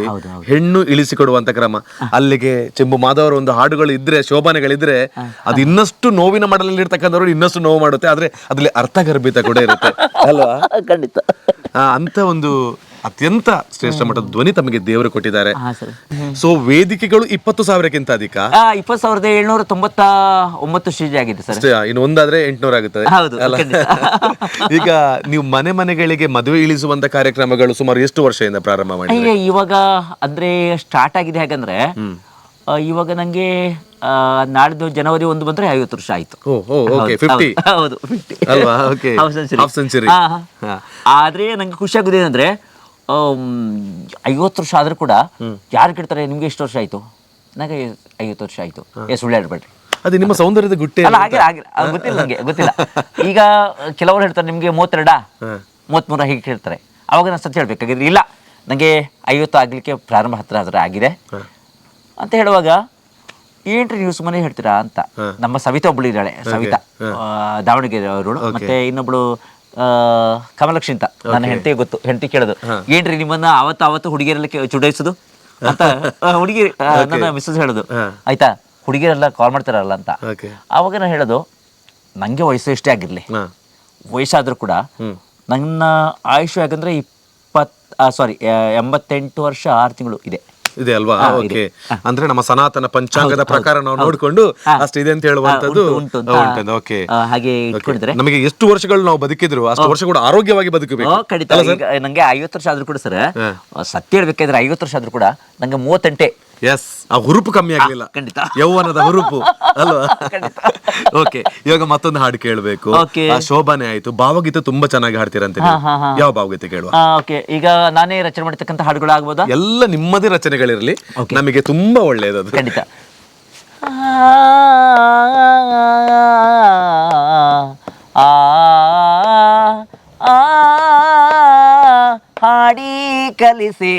Speaker 2: ಹೆಣ್ಣು ಇಳಿಸಿಕೊಡುವಂತ ಕ್ರಮ. ಅಲ್ಲಿಗೆ ಚೆಂಬು ಮಾಧವರ ಒಂದು ಹಾಡುಗಳು ಇದ್ರೆ, ಶೋಭಾನೆಗಳಿದ್ರೆ, ಅದು ಇನ್ನಷ್ಟು ನೋವಿನ ಮಡಲಲ್ಲಿ ಇರ್ತಕ್ಕಂಥವ್ರು ಇನ್ನಷ್ಟು ನೋವು ಮಾಡುತ್ತೆ. ಆದ್ರೆ ಅದ್ರಲ್ಲಿ ಅರ್ಥಗರ್ಭಿತ ಕೂಡ ಇರುತ್ತೆ ಅಲ್ವಾ?
Speaker 1: ಖಂಡಿತ.
Speaker 2: ಅಂತ ಒಂದು ಅತ್ಯಂತ ಶ್ರೇಷ್ಠ ಮಟ್ಟದ ಧ್ವನಿ ತಮಗೆ ದೇವರು ಕೊಟ್ಟಿದ್ದಾರೆ. ಸೊ ವೇದಿಕೆಗಳು 20,000ಕ್ಕಿಂತ ಅಧಿಕ,
Speaker 1: 20,799 ಸ್ಟೇಜ್ ಆಗಿದೆ ಸರ್.
Speaker 2: ಇನ್ನು ಒಂದಾದ್ರೆ 800 ಆಗುತ್ತದೆ. ಈಗ ನೀವು ಮನೆಗಳಿಗೆ ಮದುವೆ ಇಳಿಸುವಂತ ಕಾರ್ಯಕ್ರಮಗಳು ಸುಮಾರು ಎಷ್ಟು ವರ್ಷದಿಂದ ಪ್ರಾರಂಭ ಮಾಡಿ?
Speaker 1: ಇವಾಗ ಅಂದ್ರೆ ಸ್ಟಾರ್ಟ್ ಆಗಿದೆ ಹೇಗಂದ್ರೆ, ಇವಾಗ ನಂಗೆ ನಾಳಿದ್ದು ಜನವರಿ 1 ಬಂದ್ರೆ 50 ವರ್ಷ ಆಯ್ತು. ಹೌದು,
Speaker 2: 50.
Speaker 1: ಆದ್ರೆ ನಂಗೆ ಖುಷಿ ಆಗುದು ಏನಂದ್ರೆ, 50 ವರ್ಷ ಆದ್ರೂ ಕೂಡ ಯಾರು ಕೇಳ್ತಾರೆ ನಿಮ್ಗೆ ಎಷ್ಟು ವರ್ಷ ಆಯ್ತು? ನನಗೆ 50 ವರ್ಷ ಆಯ್ತು. ಸುಳ್ಳು ಹೇಳ್ಬೇಡ್ರಿ,
Speaker 2: ಅದು ನಿಮ್ಮ ಸೌಂದರ್ಯದ ಗುಟ್ಟೆ
Speaker 1: ಅಲ್ಲ. ಆಗಿಲ್ಲ, ಗೊತ್ತಿಲ್ಲ ನಂಗೆ, ಗೊತ್ತಿಲ್ಲ. ಈಗ ಕೆಲವರು ಹೇಳ್ತಾರೆ ನಿಮ್ಗೆ 32, 33 ಹೀಗೆ ಹೇಳ್ತಾರೆ. ಅವಾಗ ನಾನು ಸತ್ಯ ಹೇಳ್ಬೇಕಾಗಿದ್ರೆ, ಇಲ್ಲ ನಂಗೆ 50 ಆಗ್ಲಿಕ್ಕೆ ಪ್ರಾರಂಭ ಹತ್ರ ಆಗಿದೆ ಅಂತ ಹೇಳುವಾಗ, ಏನ್ರಿ ನೀವು ಸುಮ್ಮನೆ ಹೇಳ್ತೀರಾ ಅಂತ. ನಮ್ಮ ಸವಿತಾ ಒಬ್ಳು ಇದ್ದಾಳೆ, ಸವಿತಾ, ದಾವಣಗೆರೆ ಅವಳು, ಮತ್ತೆ ಇನ್ನೊಬ್ಳು ಕಮಲಕ್ಷಿ ಅಂತ, ನನ್ನ ಹೆಂಡತಿ ಗೊತ್ತು. ಹೆಂಡತಿ ಕೇಳೋದು, ಏನ್ರಿ ನಿಮ್ಮನ್ನ ಅವತ್ತು ಹುಡುಗಿಯರೆಲ್ಲ ಚುಡಾಯಿಸೋದು ಅಂತ. ಹುಡುಗಿ ನನ್ನ ಮಿಸ್ಸಸ್ ಹೇಳೋದು, ಆಯ್ತಾ ಹುಡುಗಿಯರೆಲ್ಲ ಕಾಲ್ ಮಾಡ್ತಾರಲ್ಲ ಅಂತ. ಅವಾಗ ನಾನು ಹೇಳೋದು, ನಂಗೆ ವಯಸ್ಸು ಎಷ್ಟೇ ಆಗಿರ್ಲಿ, ವಯಸ್ಸಾದ್ರೂ ಕೂಡ ನನ್ನ ಆಯುಷ್ಯ ಯಾಕಂದ್ರೆ 88 ವರ್ಷ 6 ತಿಂಗಳು ಇದೆ
Speaker 2: ಅಲ್ವಾ? ಓಕೆ, ಅಂದ್ರೆ ನಮ್ಮ ಸನಾತನ ಪಂಚಾಂಗದ ಪ್ರಕಾರ ನಾವು ನೋಡ್ಕೊಂಡು ಅಷ್ಟಿದೆ ಅಂತ ಹೇಳುವಂತದ್ದು ಉಂಟು. ಓಕೆ,
Speaker 1: ಹಾಗೆ ಇಟ್ಕೊಂಡಿದ್ರೆ
Speaker 2: ನಮಗೆ ಎಷ್ಟು ವರ್ಷಗಳು ನಾವು ಬದುಕಿದ್ರು ಅಷ್ಟು ವರ್ಷ ಕೂಡ ಆರೋಗ್ಯವಾಗಿ ಬದುಕಬೇಕು.
Speaker 1: ಖಂಡಿತ. ನಂಗೆ 50 ವರ್ಷ ಆದ್ರೂ ಕೂಡ ಸರ್, ಸತ್ಯ ಹೇಳ್ಬೇಕಾದ್ರೆ 50 ವರ್ಷ ಆದ್ರೂ ಕೂಡ ನಂಗೆ 38.
Speaker 2: ಎಸ್, ಆ ಹುರುಪು ಕಮ್ಮಿ ಆಗ್ಲಿಲ್ಲ.
Speaker 1: ಖಂಡಿತ,
Speaker 2: ಯೌವನದ ಹುರುಪು ಅಲ್ವಾ? ಓಕೆ, ಇವಾಗ ಮತ್ತೊಂದು ಹಾಡು ಕೇಳಬೇಕು. ಶೋಭಾನೆ ಆಯ್ತು, ಭಾವಗೀತೆ ತುಂಬಾ ಚೆನ್ನಾಗಿ ಹಾಡ್ತೀರಂತೆ. ಯಾವ ಭಾವಗೀತೆ ಕೇಳುವ?
Speaker 1: ಓಕೆ, ಈಗ ನಾನೇ ರಚನೆ ಮಾಡತಕ್ಕಂತ ಹಾಡುಗಳು ಆಗ್ಬೋದಾ?
Speaker 2: ಎಲ್ಲ ನಿಮ್ಮದೇ ರಚನೆಗಳಿರ್ಲಿ, ನಮಗೆ ತುಂಬಾ ಒಳ್ಳೆಯದು.
Speaker 1: ಖಂಡಿತ. ಹಾಡಿ ಕಲಿಸೆ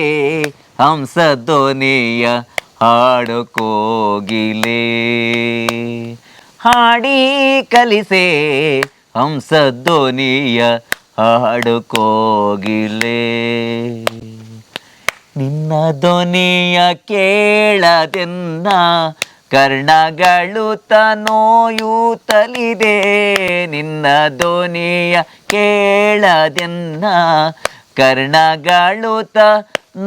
Speaker 1: ಹಂಸಧ್ವನಿಯ ಹಾಡು ಕೋಗಿಲೆ, ಹಾಡಿ ಕಲಿಸೆ ಹಂಸ ಧ್ವನಿಯ ಹಾಡು ಕೋಗಿಲೆ, ನಿನ್ನ ಧ್ವನಿಯ ಕೇಳದೆನ್ನ ಕರ್ಣಗಳು ನೋಯುತ್ತಲಿದೆ, ನಿನ್ನ ಧ್ವನಿಯ ಕೇಳದೆನ್ನ ಕರ್ಣಗಳು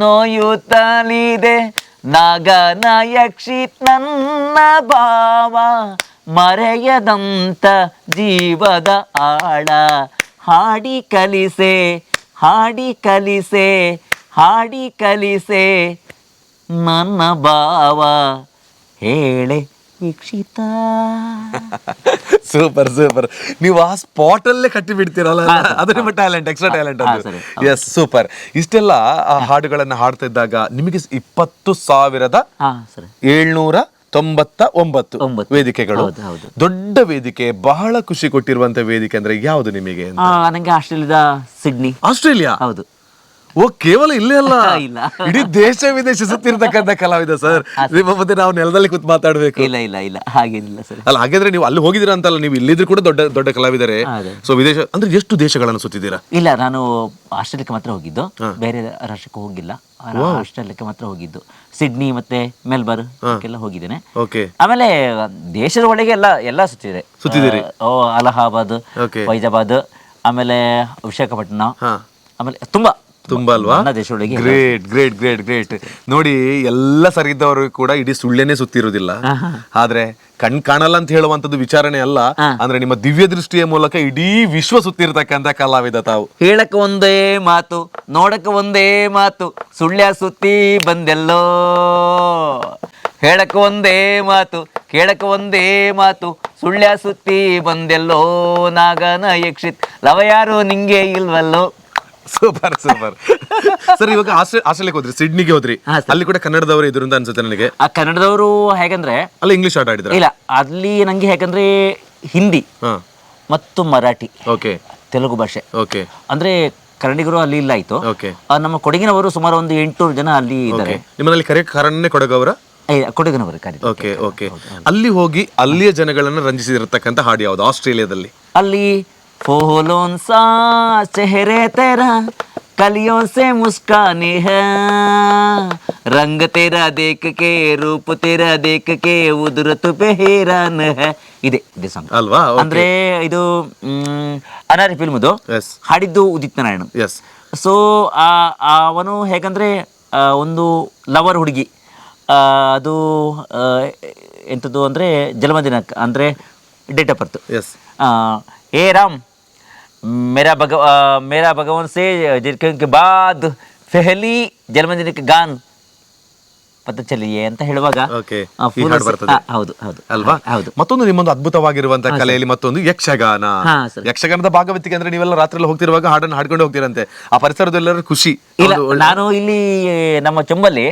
Speaker 1: ನೋಯುತ್ತಲಿದೆ, ನಾಗನ ಯಕ್ಷಿ ನನ್ನ ಭಾವ ಮರೆಯದಂತ ಜೀವದ ಆಳ, ಹಾಡಿ ಕಲಿಸೆ ಹಾಡಿ ಕಲಿಸೆ ಹಾಡಿ ಕಲಿಸೆ ನನ್ನ ಭಾವ ಹೇಳೆ ವೀಕ್ಷಿತ.
Speaker 2: Super super. ನೀವು ಆ ಸ್ಪಾಟ್ ಅಲ್ಲೇ ಕಟ್ಟಿ ಬಿಡ್ತೀರಲ್ಲ, ಅದು ನಿಮ್ಮ ಟ್ಯಾಲೆಂಟ್, ಎಕ್ಸ್ಟ್ರಾ ಟ್ಯಾಲೆಂಟ್ ಅದು. Yes, super. ಇಷ್ಟೆಲ್ಲ ಆ ಹಾಡುಗಳನ್ನ ಹಾಡ್ತಾ ಇದ್ದಾಗ ನಿಮಗೆ 20,799 ವೇದಿಕೆಗಳು, ದೊಡ್ಡ ವೇದಿಕೆ, ಬಹಳ ಖುಷಿ ಕೊಟ್ಟಿರುವಂತ ವೇದಿಕೆ ಅಂದ್ರೆ ಯಾವುದು ನಿಮಗೆ?
Speaker 1: ನಂಗೆ ಆಸ್ಟ್ರೇಲಿಯಾದ ಸಿಡ್ನಿ.
Speaker 2: ಆಸ್ಟ್ರೇಲಿಯಾ?
Speaker 1: ಹೌದು.
Speaker 2: ಓ, ಕೇವಲ ಇಲ್ಲೇ ಅಲ್ಲ,
Speaker 1: ಇಲ್ಲ.
Speaker 2: ಇಡೀ ದೇಶ ವಿದೇಶ ಸುತ್ತಿರ್ತಕ್ಕಂಥ ಕಲಾವಿದ ಸರ್. ನಿಮ್ಮ ಮತ್ತೆ ನಾವು ನೆಲದಲ್ಲಿ ಕೂತ್ ಮಾತಾಡ್ಬೇಕು.
Speaker 1: ಇಲ್ಲ ಇಲ್ಲ ಇಲ್ಲ, ಹಾಗೇನಿಲ್ಲ ಸರ್.
Speaker 2: ಅಲ್ಲ, ಹಾಗಾದ್ರೆ ನೀವು ಅಲ್ಲಿ ಹೋಗಿದ್ದೀರಾ ಅಂತಲ್ಲ, ನೀವು ಇಲ್ಲಿದ್ರು ಕೂಡ ದೊಡ್ಡ ದೊಡ್ಡ ಕಲಾವಿದರೆ. ಸೊ ವಿದೇಶ ಅಂದ್ರೆ ಎಷ್ಟು ದೇಶಗಳನ್ನು ಸುತ್ತಿದ್ದೀರಾ?
Speaker 1: ಇಲ್ಲ, ನಾನು ಆಸ್ಟ್ರೇಲಿಯಾಕ್ಕೆ ಮಾತ್ರ ಹೋಗಿದ್ದು, ಬೇರೆ ರಾಷ್ಟ್ರಕ್ಕೆ ಹೋಗಿಲ್ಲ. ಆಸ್ಟ್ರೇಲಿಯಾಕ್ಕೆ ಮಾತ್ರ ಹೋಗಿದ್ದು. ಸಿಡ್ನಿ ಮತ್ತೆ ಮೆಲ್ಬರ್ನ್ ಎಲ್ಲ ಹೋಗಿದ್ದೇನೆ. ಆಮೇಲೆ ದೇಶದ ಒಳಗೆ ಎಲ್ಲ ಸುತ್ತಿದ್ದೀರಿ. ಅಲಹಾಬಾದ್, ಫೈಜಾಬಾದ್, ಆಮೇಲೆ ವಿಶಾಖಪಟ್ಟಣ, ಆಮೇಲೆ ತುಂಬಾ ಅಲ್ವಾ?
Speaker 2: Great great great great. ನೋಡಿ, ಎಲ್ಲ ಸರಿದವರು ಕೂಡ ಇಡೀ ಸುಳ್ಳೆನೆ ಸುತ್ತಿರುವುದಿಲ್ಲ, ಆದ್ರೆ ಕಣ್ ಕಾಣಲ್ಲ ಅಂತ ಹೇಳುವಂತದ್ದು ವಿಚಾರಣೆ ಅಲ್ಲ. ಅಂದ್ರೆ ನಿಮ್ಮ ದಿವ್ಯ ದೃಷ್ಟಿಯ ಮೂಲಕ ಇಡೀ ವಿಶ್ವ ಸುತ್ತಿರ್ತಕ್ಕಂಥ ಕಲಾವಿದ ತಾವು.
Speaker 1: ಹೇಳಕ್ಕೆ ಒಂದೇ ಮಾತು, ನೋಡಕ್ಕೆ ಒಂದೇ ಮಾತು, ಸುಳ್ಯ ಸುತ್ತಿ ಬಂದೆಲ್ಲೋ. ಹೇಳಕ್ಕೆ ಒಂದೇ ಮಾತು, ಕೇಳಕ್ಕೆ ಒಂದೇ ಮಾತು, ಸುಳ್ಯ ಸುತ್ತಿ ಬಂದೆಲ್ಲೋ. ನಾಗನ ಯಕ್ಷಿತ್ ಲವ ಯಾರು ನಿಂಗೆ ಇಲ್ವಲ್ಲೋ.
Speaker 2: Super super sir. ಇವಾಗ ಆಸ್ಟ್ರೇಲಿಯಾಕ್ಕೆ ಹೋದ್ರಿ, ಸಿಡ್ನಿಗೆ ಹೋದ್ರಿ, ಅಲ್ಲಿ ಕೂಡ ಕನ್ನಡದವರು ಇದ್ರು ಅಂತ ಅನ್ಸುತ್ತೆ ನನಗೆ.
Speaker 1: ಆ ಕನ್ನಡದವರು ಹೇಗಂದ್ರೆ
Speaker 2: ಅಲ್ಲಿ ಇಂಗ್ಲಿಷ್ ಆಟ ಆಡಿದ್ರೆ?
Speaker 1: ಇಲ್ಲ, ಅಲ್ಲಿ ನಂಗೆ ಹೇಗಂದ್ರೆ ಹಿಂದಿ ಮತ್ತು ಮರಾಠಿ, ತೆಲುಗು ಭಾಷೆ. ಅಂದ್ರೆ ಕನ್ನಡಿಗರು ಅಲ್ಲಿ ಇಲ್ಲ ಆಯ್ತು. ನಮ್ಮ ಕೊಡಗಿನವರು ಸುಮಾರು ಒಂದು 800 ಜನ ಅಲ್ಲಿ ಇದ್ದಾರೆ.
Speaker 2: ನಿಮ್ಮಲ್ಲಿ ಕರೆಕ್ಟ್ ಕೊಡಗವರ?
Speaker 1: ಕೊಡಗಿನವರು.
Speaker 2: ಅಲ್ಲಿ ಹೋಗಿ ಅಲ್ಲಿಯ ಜನಗಳನ್ನ ರಂಜಿಸಿರತಕ್ಕಂತ ಹಾಡು ಯಾವುದು ಆಸ್ಟ್ರೇಲಿಯಾದಲ್ಲಿ?
Speaker 1: ಅಲ್ಲಿ फूलों सा चेहरे तेरा कलियों से मुस्कानी है, रंग तेरा देख के रूप तेरा देख के उदरत पे हैरान है. ಇದೆ ಸಾಂಗ್
Speaker 2: ಅಲ್ವಾ?
Speaker 1: ಅಂದ್ರೆ ಇದು ಅನಾರಿ ಫಿಲ್ಮ್ದು, ಹಾಡಿದ್ದು ಉದಿತ್ ನಾರಾಯಣ್. ಸೊ ಅವನು ಹೇಗಂದ್ರೆ ಒಂದು ಲವರ್ ಹುಡುಗಿ, ಅದು ಎಂಥದ್ದು ಅಂದ್ರೆ ಜನ್ಮದಿನ ಅಂದ್ರೆ ಡೇಟ್ ಆಫ್ ಬರ್ತ್. ए राम मेरा भगवान से जिनके के बाद पहली जन्मदिन के गान ಪತ್ತ ಚಲಿಯೇ ಅಂತ ಹೇಳುವಾಗ ಹೌದು ಹೌದು
Speaker 2: ಅಲ್ವಾ? ಮತ್ತೊಂದು ನಿಮ್ಮೊಂದು ಅದ್ಭುತವಾಗಿರುವಂತಹ ಕಲೆಯಲ್ಲಿ ಮತ್ತೊಂದು ಯಕ್ಷಗಾನ. ಯಕ್ಷಗಾನದ ಭಾಗವತಿಕೆ ಅಂದ್ರೆ ನೀವೆಲ್ಲ ರಾತ್ರಿ ಹೋಗ್ತಿರುವಾಗ ಹಾಡನ್ನು ಹಾಡ್ಕೊಂಡು ಹೋಗ್ತಿರಂತೆ, ಆ ಪರಿಸರದೆಲ್ಲರೂ ಖುಷಿ.
Speaker 1: ಇಲ್ಲ, ನಾನು ಇಲ್ಲಿ ನಮ್ಮ ಚೊಂಬಲ್ಲಿ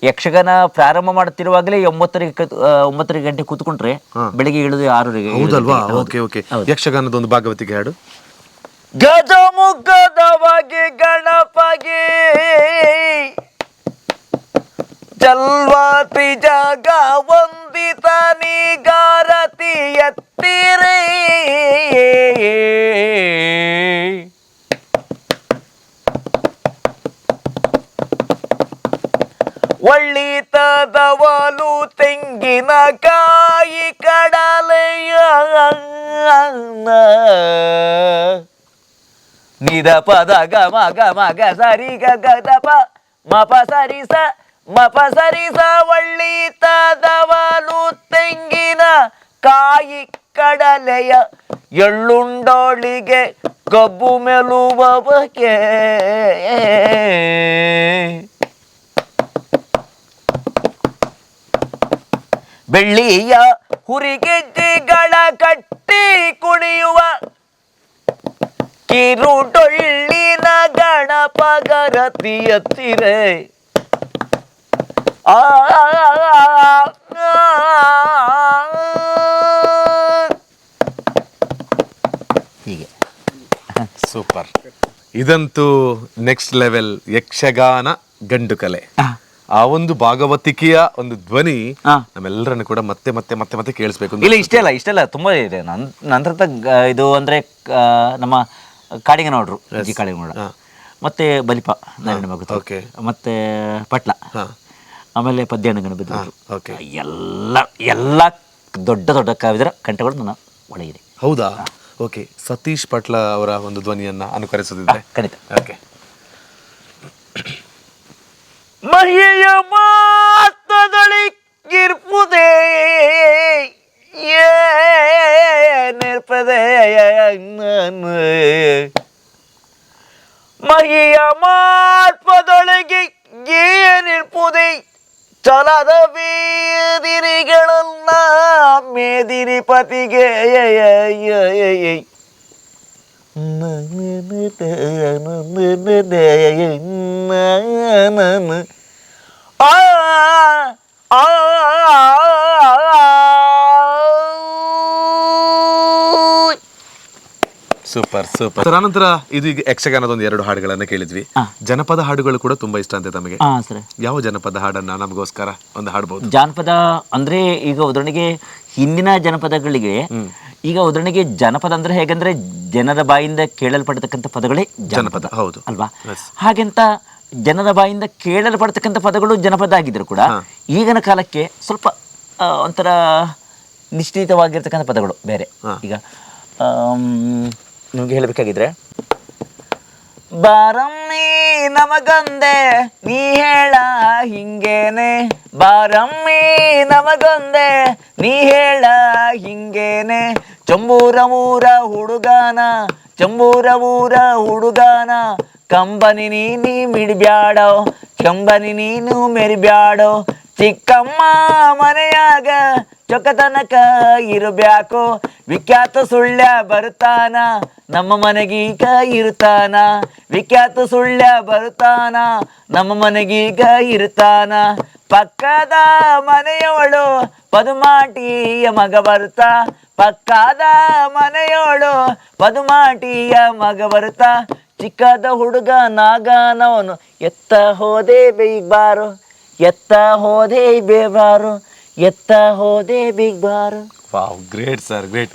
Speaker 1: ಯಕ್ಷಗಾನ ಪ್ರಾರಂಭ ಮಾಡುತ್ತಿರುವಾಗಲೇ 9 ಗಂಟೆ ಕೂತ್ಕೊಂಡ್ರೆ ಬೆಳಿಗ್ಗೆ ಇಳಿದು 6
Speaker 2: ಹೌದಲ್ವಾ? ಯಕ್ಷಗಾನದ ಒಂದು ಭಾಗವತಿಗೆ ಹಾಡು.
Speaker 1: ಗಜಮುಖದವಾಗಿ ಗಣಪಗೆ ಜಲ್ವಾತಿ ಜಾಗ ವಂದಿತ ನೀಗಾರತಿ ಎತ್ತಿರೇ, ಒಳ್ಳಿತದವಲು ತೆಂಗಿನಕಾಯಿ ಕಡಲೆಯ ನಿದ ಪದ ಗಮ ಗಮ ಗ ಸರಿ ಗದಪ ಮಪ ಸರಿಸ ಮಪ ಸರಿಸ. ಒಳ್ಳಿತದವಲು ತೆಂಗಿನ ಕಾಯಿ ಕಡಲೆಯ ಎಳ್ಳುಂಡೋಳಿಗೆ ಕಬ್ಬು ಮೆಲುವವಕ್ಕೆ ಬೆಳ್ಳಿಯ ಹುರಿಗೆಜ್ಜೆಗಳ ಕಟ್ಟಿ ಕುಣಿಯುವ ಕಿರುಡೊಳ್ಳಿನ ಗಣಪಗರತಿ ಎತ್ತಿರೆ. ಹೀಗೆ
Speaker 2: ಸೂಪರ್. ಇದಂತೂ ನೆಕ್ಸ್ಟ್ ಲೆವೆಲ್ ಯಕ್ಷಗಾನ ಗಂಡು ಕಲೆ. ಆ ಒಂದು ಭಾಗವತಿಕೆಯ ಒಂದು ಧ್ವನಿ
Speaker 1: ಹಾ.
Speaker 2: ನಮ್ಮೆಲ್ಲರನ್ನು ಕೂಡ ಮತ್ತೆ ಮತ್ತೆ ಮತ್ತೆ ಮತ್ತೆ ಕೇಳಿಸ್ಬೇಕು ಅಂತ.
Speaker 1: ಇಲ್ಲ ಇಷ್ಟೆಲ್ಲ ತುಂಬ ಇದೆ. ನಂತರ ಇದು ಅಂದರೆ ನಮ್ಮ ಕಾಡಿಗನೌಡ್ರು ಜಿ ಕಾಡಿಗನೌಡ, ಮತ್ತೆ ಬಲಿಪ ನಾರಾಯಣ ಭಗತ್,
Speaker 2: ಓಕೆ,
Speaker 1: ಮತ್ತೆ ಪಟ್ಲ, ಆಮೇಲೆ ಪದ್ಯಣ್ಣಗನ ಬಿದ್ದು,
Speaker 2: ಓಕೆ,
Speaker 1: ಎಲ್ಲ ದೊಡ್ಡ ದೊಡ್ಡ ಕವಿದರ ಕಂಠಗಳು ನನ್ನ ಒಳಗಿದೆ.
Speaker 2: ಹೌದಾ? ಓಕೆ, ಸತೀಶ್ ಪಟ್ಲ ಅವರ ಒಂದು ಧ್ವನಿಯನ್ನ ಅನುಕರಿಸುತ್ತಿದ್ರೆ
Speaker 1: ಖಂಡಿತ.
Speaker 2: ಓಕೆ.
Speaker 1: ಮಹಿಯ ಮಾತದೊಳಗಿರ್ಪುದೇ ಏನಿರ್ಪದೆ ಮಹಿಯ ಮಾರ್ಪದೊಳಗೆ ಏನಿರ್ಪುದೇ ಚಲದ ಬೇದಿರಿಗಳನ್ನ ಮೇದಿರಿ ಪತಿಗೆ
Speaker 2: ಸೂಪರ್ ಸೂಪರ್ ಸರ್. ಆನಂತರ ಇದು ಈಗ ಯಕ್ಷಗಾನದ ಒಂದು 2 ಹಾಡುಗಳನ್ನ ಕೇಳಿದ್ವಿ. ಜನಪದ ಹಾಡುಗಳು ಕೂಡ ತುಂಬಾ ಇಷ್ಟ ಅಂತೆ ತಮಗೆ.
Speaker 1: ಸರ್,
Speaker 2: ಯಾವ ಜನಪದ ಹಾಡನ್ನ ನಮಗೋಸ್ಕರ ಒಂದು ಹಾಡಬಹುದು?
Speaker 1: ಜಾನಪದ ಅಂದ್ರೆ ಈಗ ಉದಾಹರಣೆಗೆ ಹಿಂದಿನ ಜನಪದಗಳಿಗೆ, ಈಗ ಉದಾಹರಣೆಗೆ ಜನಪದ ಅಂದ್ರೆ ಹೇಗಂದ್ರೆ ಜನರ ಬಾಯಿಂದ ಕೇಳಲ್ಪಡತಕ್ಕಂಥ ಪದಗಳೇ ಜನಪದ.
Speaker 2: ಹೌದು
Speaker 1: ಅಲ್ವಾ? ಹಾಗೆಂತ ಜನರ ಬಾಯಿಂದ ಕೇಳಲ್ಪಡ್ತಕ್ಕಂಥ ಪದಗಳು ಜನಪದ ಆಗಿದ್ರು ಕೂಡ ಈಗಿನ ಕಾಲಕ್ಕೆ ಸ್ವಲ್ಪ ಒಂಥರ ನಿಶ್ಚಿತವಾಗಿರ್ತಕ್ಕಂಥ ಪದಗಳು ಬೇರೆ. ಈಗ ನಿಮ್ಗೆ ಹೇಳಬೇಕಾಗಿದ್ರೆ, ಬಾರಮ್ಮಿ ನಮಗೊಂದೆ ನೀ ಹೇಳ ಹಿಂಗೇನೆ, ಬಾರಮ್ಮಿ ನಮಗೊಂದೆ ನೀ ಹೇಳ ಹಿಂಗೇನೆ, ಚಂಬೂರ ಊರ ಹುಡುಗಾನ, ಚಂಬೂರ ಊರ ಹುಡುಗಾನ, ಕಂಬನಿ ನೀ ಮಿಡಿಬ್ಯಾಡೋ, ಕಂಬನಿ ನೀನು ಮೆರಿಬ್ಯಾಡೋ, ಚಿಕ್ಕಮ್ಮ ಮನೆಯಾಗ ಚೊಕ್ಕತನಕ ಇರಬ್ಯಾಕೋ, ವಿಖ್ಯಾತ ಸುಳ್ಳ ಬರುತ್ತಾನ ನಮ್ಮ ಮನೆಗೀಗ ಇರುತ್ತಾನ, ವಿಖ್ಯಾತ ಸುಳ್ಳ ಬರುತ್ತಾನ ನಮ್ಮ ಮನೆಗೀಗ ಇರುತ್ತಾನ, ಪಕ್ಕದ ಮನೆಯವಳು ಪದುಮಾಟಿಯ ಮಗ ಬರ್ತಾ, ಪಕ್ಕದ ಮನೆಯವಳು ಪದುಮಾಟಿಯ ಮಗ ಬರ್ತಾ, ಚಿಕ್ಕದ ಹುಡುಗ ನಾಗನವನು ಎತ್ತ ಹೋದೆ ಬೇಬಾರು, ಎತ್ತ ಹೋದೆ ಬೇಬಾರು, ಎತ್ತ ಹೋದೆ ಬಿಗ್ಬಾರು.
Speaker 2: Wow, great sir, great.